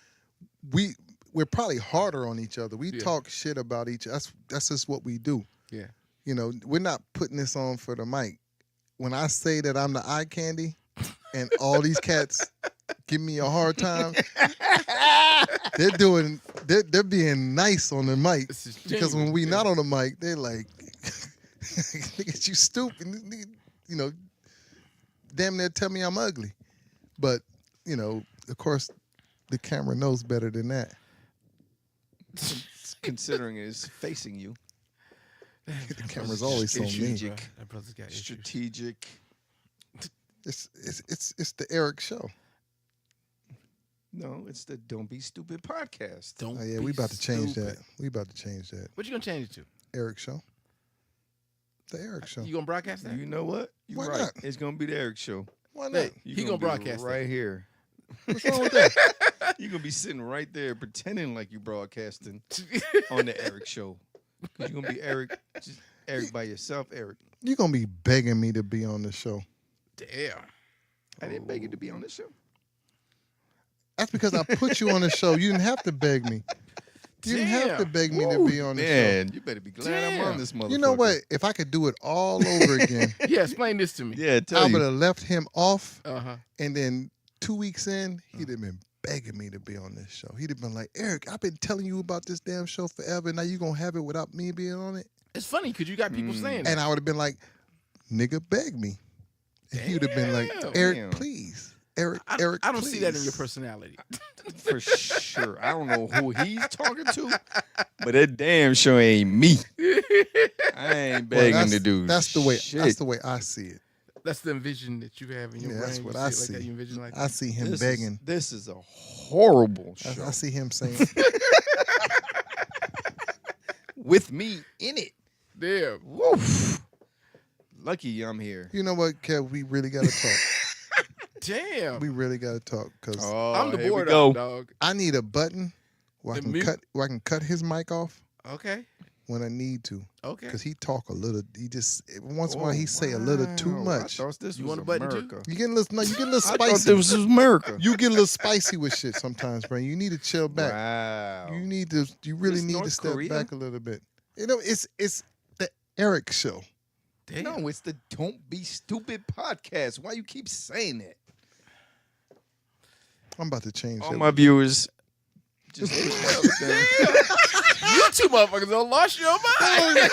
we're probably harder on each other. We Yeah. talk shit about each other. That's just what we do. Yeah. We're not putting this on for the mic. When I say that I'm the eye candy and all these cats give me a hard time, they're being nice on the mic, This is because when genuine, we yeah. not on the mic, they're like, look at you stupid, damn near tell me I'm ugly. But, of course, the camera knows better than that. Considering it's facing you. The camera's always on me. Strategic. Bruh, that brother's got issues. Strategic. It's the Eric show. No, it's the Don't Be Stupid podcast. Don't Oh yeah, be we about to change stupid. that. We about to change that. What you gonna change it to? Eric show. The Eric show. You gonna broadcast that? You know what? You're Why right. not? It's gonna be the Eric show. Why not? Hey, You he gonna be broadcast right that. here. What's wrong with that? You're gonna be sitting right there pretending like you broadcasting on the Eric show. Because you're gonna be just Eric by yourself, Eric. You're gonna be begging me to be on the show. Damn. I didn't beg you to be on this show. That's because I put you on the show. You didn't have to beg me. You didn't have to Damn. beg me to be on the show. Man, you better be glad I'm Damn. on this motherfucker. You know what? If I could do it all over again, Yeah, explain this to me. Yeah, tell I you. would have left him off, Uh-huh. and then 2 weeks in, he'd have been begging me to be on this show. He'd have been like, Eric, I've been telling you about this damn show forever. Now you gonna have it without me being on it? It's funny because you got people saying that. And I would have been like, nigga, beg me. And he would have been like, Damn. Eric, Damn. please. Eric, I Eric, don't see that in please." your personality. For sure. I don't know who he's talking to, but that damn show ain't me. I ain't Well, begging that's, to do that's the way. shit. That's the way I see it. That's the envision that you have in your Yeah, brain. that's You what see I it see. Like that. You envision like I that. see him This begging. This is a horrible show I see him saying, with me in it. Damn. Woof. Lucky I'm here. "You know what, Kev? We really gotta talk. Damn. We really got to talk because Oh, I'm the here we board go. dog. I need a button where I The can mute? cut his mic off Okay. when I need to. Okay. Because he talk a little. He just once in a while he say a little too wow. much. I thought this You was want a button too? America. You get a little. No, you get a little I thought spicy. this was America. You get a little spicy with shit sometimes, bro. You need to chill back. Wow. You need to. You really This need to North step Korea? back a little bit. You know, it's the Eric show. Damn. No, it's the Don't Be Stupid podcast. Why you keep saying that? I'm about to change All that. my viewers, just push that down. You two motherfuckers done lost your mind.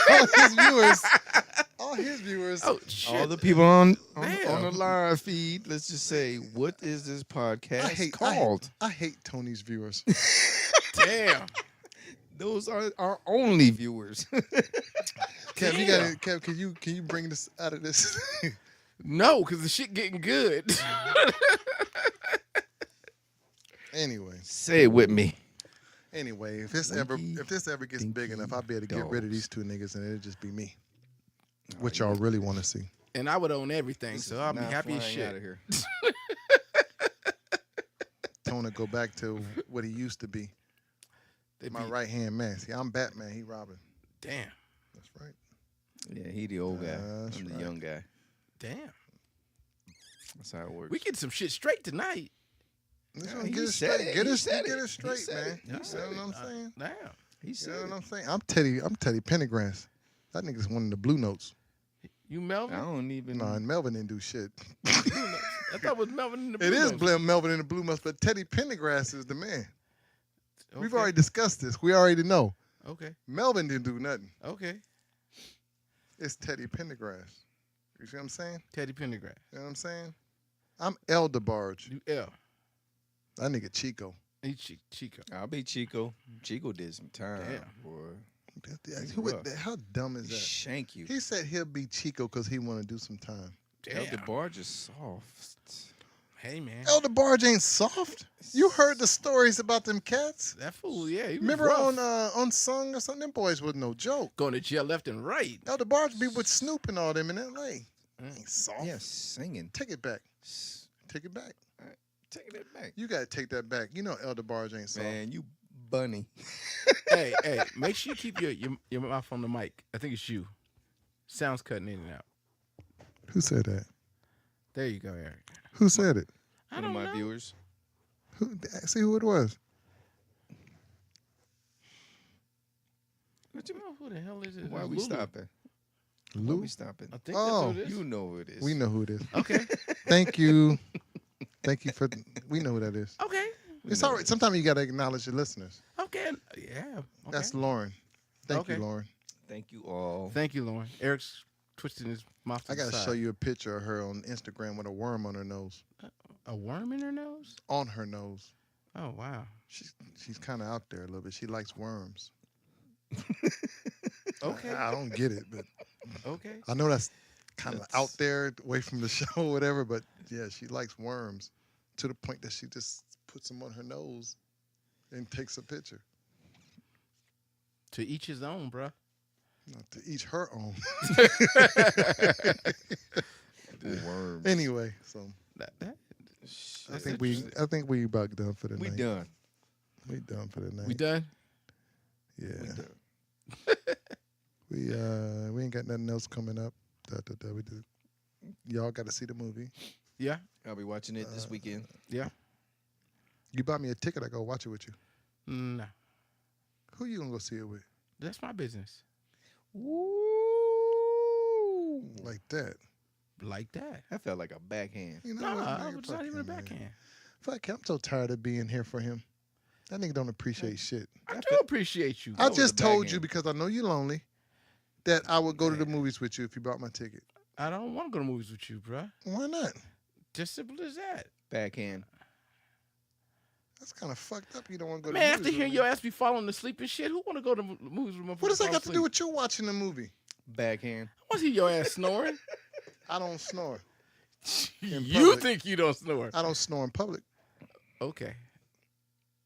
all his viewers. Oh shit. All the people on Damn. the live feed, let's just say, what is this podcast called? I hate Tony's viewers. Damn. Those are our only viewers. Kev, you Damn. got Kev, can you bring this out of this? No, because the shit getting good. Anyway, Say it with me. if this ever gets big enough, I'll be able to get rid of these two niggas and it'll just be me. What y'all really want to see? And I would own everything, This so is I'll be not happy as flying shit. outta here. Tony go back to what he used to be. They My be- right hand man. See, I'm Batman. He Robin. Damn. That's right. Yeah, he the old guy. That's I'm the right. young guy. Damn. That's how it works. We get some shit straight tonight. Let's Yeah, get he it said straight. it. Get He it, said get it. it straight, He said man. it. He You said know it. what I'm saying? Damn. he You said know it. what I'm saying? I'm Teddy Pendergrass. That nigga's one of the Blue Notes. You Melvin? I don't even. No, and Melvin didn't do shit. I thought it was Melvin in the It Blue is Notes. Melvin in the Blue Notes, but Teddy Pendergrass is the man. We've Okay. already discussed this. We already know. Okay. Melvin didn't do nothing. Okay. It's Teddy Pendergrass. You see what I'm saying? Teddy Pendergrass. You know what I'm saying? I'm El DeBarge. You L. That nigga Chico. He Chico. I'll be Chico. Chico did some time, Damn. rough. How dumb is He that? shank you. He said he'll be Chico because he want to do some time. El Damn. DeBarge is soft. Hey man. El DeBarge ain't soft. You heard the stories about them cats? That fool, yeah. He was Remember rough. on Sung or something? Them boys was no joke. Going to jail left and right. El DeBarge be with Snoop and all them in L.A. Ain't soft. Yeah, singing. Take it back. Take it back. Taking it back. You gotta take that back. You know El DeBarge ain't soft. Man, you bunny. Hey, make sure you keep your mouth on the mic. I think it's you. Sounds cutting in and out. Who said that? There you go, Eric. Who said it? I One of don't my know. viewers. See who it was. But you know who the hell is it? Why It's we Lulu. stopping? Why Lou? we stopping? I think Oh. that's who it is. You know who it is. We know who it is. Okay. Thank you. Thank you for. We know who that is. Okay. It's all right. Sometimes you gotta acknowledge your listeners. Okay. Yeah. Okay. That's Lauren. Thank you, Okay. Lauren. Thank you all. Thank you, Lauren. Eric's twisting his mouth to I the gotta side. show you a picture of her on Instagram with a worm on her nose. A worm in her nose? On her nose. Oh, wow. She's kind of out there a little bit. She likes worms. Okay. I don't get it, but Okay. I know that's kind of out there, away from the show, or whatever. But yeah, she likes worms to the point that she just puts them on her nose and takes a picture. To each his own, bruh. Not to each her own. Worms. Anyway, so That, I think we about done for the We night. done. We done for the night. we done? Yeah. We done. We ain't got nothing else coming up. We did. Y'all got to see the movie. Yeah. I'll be watching it this weekend. Yeah. You buy me a ticket, I go watch it with you. No. Who you gonna go see it with? That's my business. Ooh. Like that? Like that. That felt like a backhand. You know No, what, nigga, it's not fuck even a him, man. backhand. Fuck him. I'm so tired of being here for him. That nigga don't appreciate shit. I do appreciate you. I was just a told backhand. you because I know you're lonely that I would go to the movies with you if you bought my ticket. I don't want to go to movies with you, bruh. Why not? Just simple as that. Backhand. That's kind of fucked up. You don't want to go Man, to the after movies hearing with your me. ass be falling asleep and shit, who want to go to movies with my What does that got to do with you watching the movie? Backhand. I want to hear your ass snoring. I don't snore. In You public. think you don't snore. I don't snore in public Okay.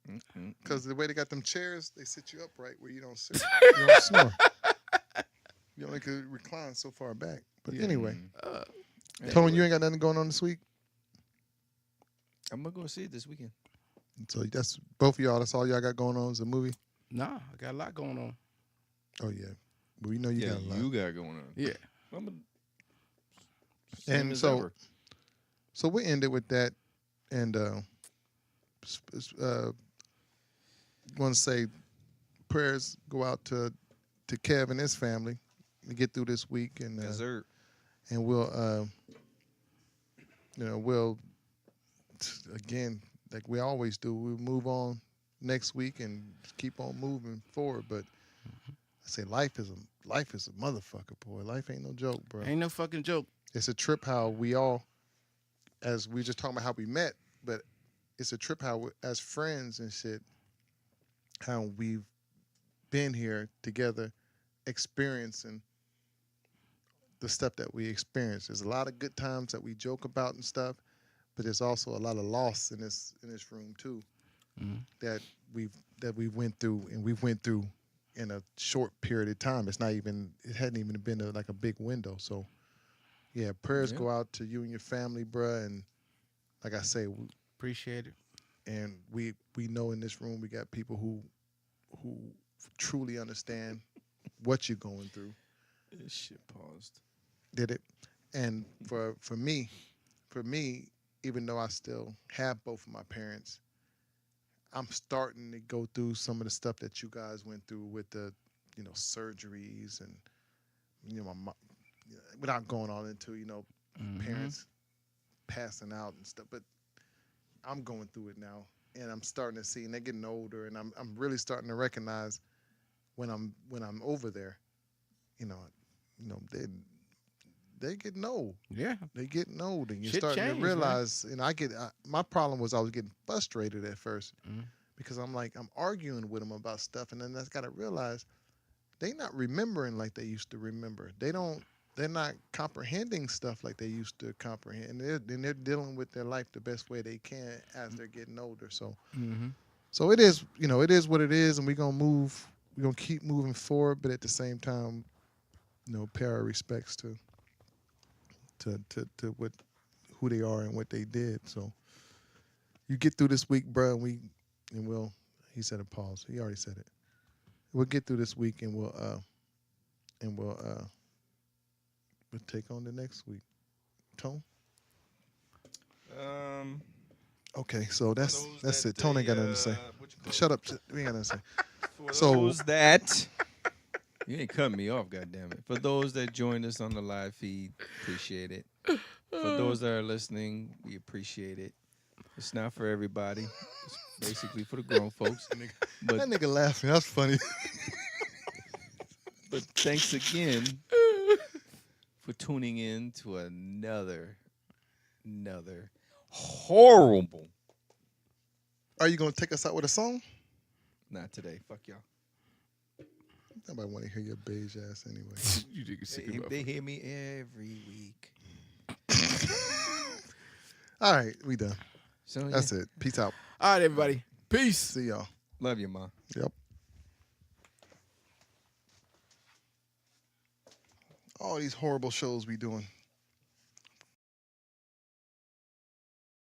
Mm-mm. because the way they got them chairs, they sit you upright where you don't sit. You don't snore. You only could recline so far back. But Yeah. anyway, Uh, Tony, you ain't got nothing going on this week? I'm gonna go see it this weekend. So that's both of y'all. That's all y'all got going on is a movie. Nah, I got a lot going on. Oh yeah, but we know you Yeah, got a lot. you got going on. Yeah. I'm a, And same as so- ever. So we ended with that, and want to say prayers go out to Kev and his family to get through this week, and Yes, sir. and we'll we'll again, like we always do, we'll move on next week and keep on moving forward. But I say life is a motherfucker, boy. Life ain't no joke, bro. Ain't no fucking joke. It's a trip how we all, as we just talking about how we met, but it's a trip how as friends and shit, how we've been here together experiencing the stuff that we experience. There's a lot of good times that we joke about and stuff, but there's also a lot of loss in this room too, that we went through, and we went through in a short period of time. It hadn't even been like a big window. So yeah, prayers go out to you and your family, bruh. And like I say, Appreciate it. and we know in this room we got people who truly understand what you're going through. This shit paused. Did it? And for me, even though I still have both of my parents, I'm starting to go through some of the stuff that you guys went through with the, surgeries and, without going all into, parents passing out and stuff. But I'm going through it now, and I'm starting to see, and they're getting older, and I'm really starting to recognize when I'm over there, they getting old. Yeah. They getting old, and you're Shit starting changed, to realize. And my problem was I was getting frustrated at first because I'm arguing with them about stuff, and then I got to realize they not remembering like they used to remember. They're not comprehending stuff like they used to comprehend. And they're dealing with their life the best way they can as they're getting older. So, so it is, it is what it is, and we're gonna keep moving forward, but at the same time, pay our respects to who they are and what they did. So you get through this week, bro, and we'll. He said a pause. He already said it. We'll get through this week, and we'll take on the next week. Tone. Okay, so that's it. Tone ain't got nothing to say. Shut up. We ain't got nothing to say. For So- those that you ain't cutting me off, goddammit. For those that joined us on the live feed, appreciate it. For those that are listening, we appreciate it. It's not for everybody. It's basically for the grown folks. That But nigga laughing. That's funny. thanks again for tuning in to another horrible. Are you gonna take us out with a song? Not today. Fuck y'all. Nobody want to hear your beige ass anyway. You niggas sick They, of they hear me every week. All right, we done. So That's it. Peace out. All right, everybody. Peace. See y'all. Love you, Ma. Yep. All these horrible shows we doing.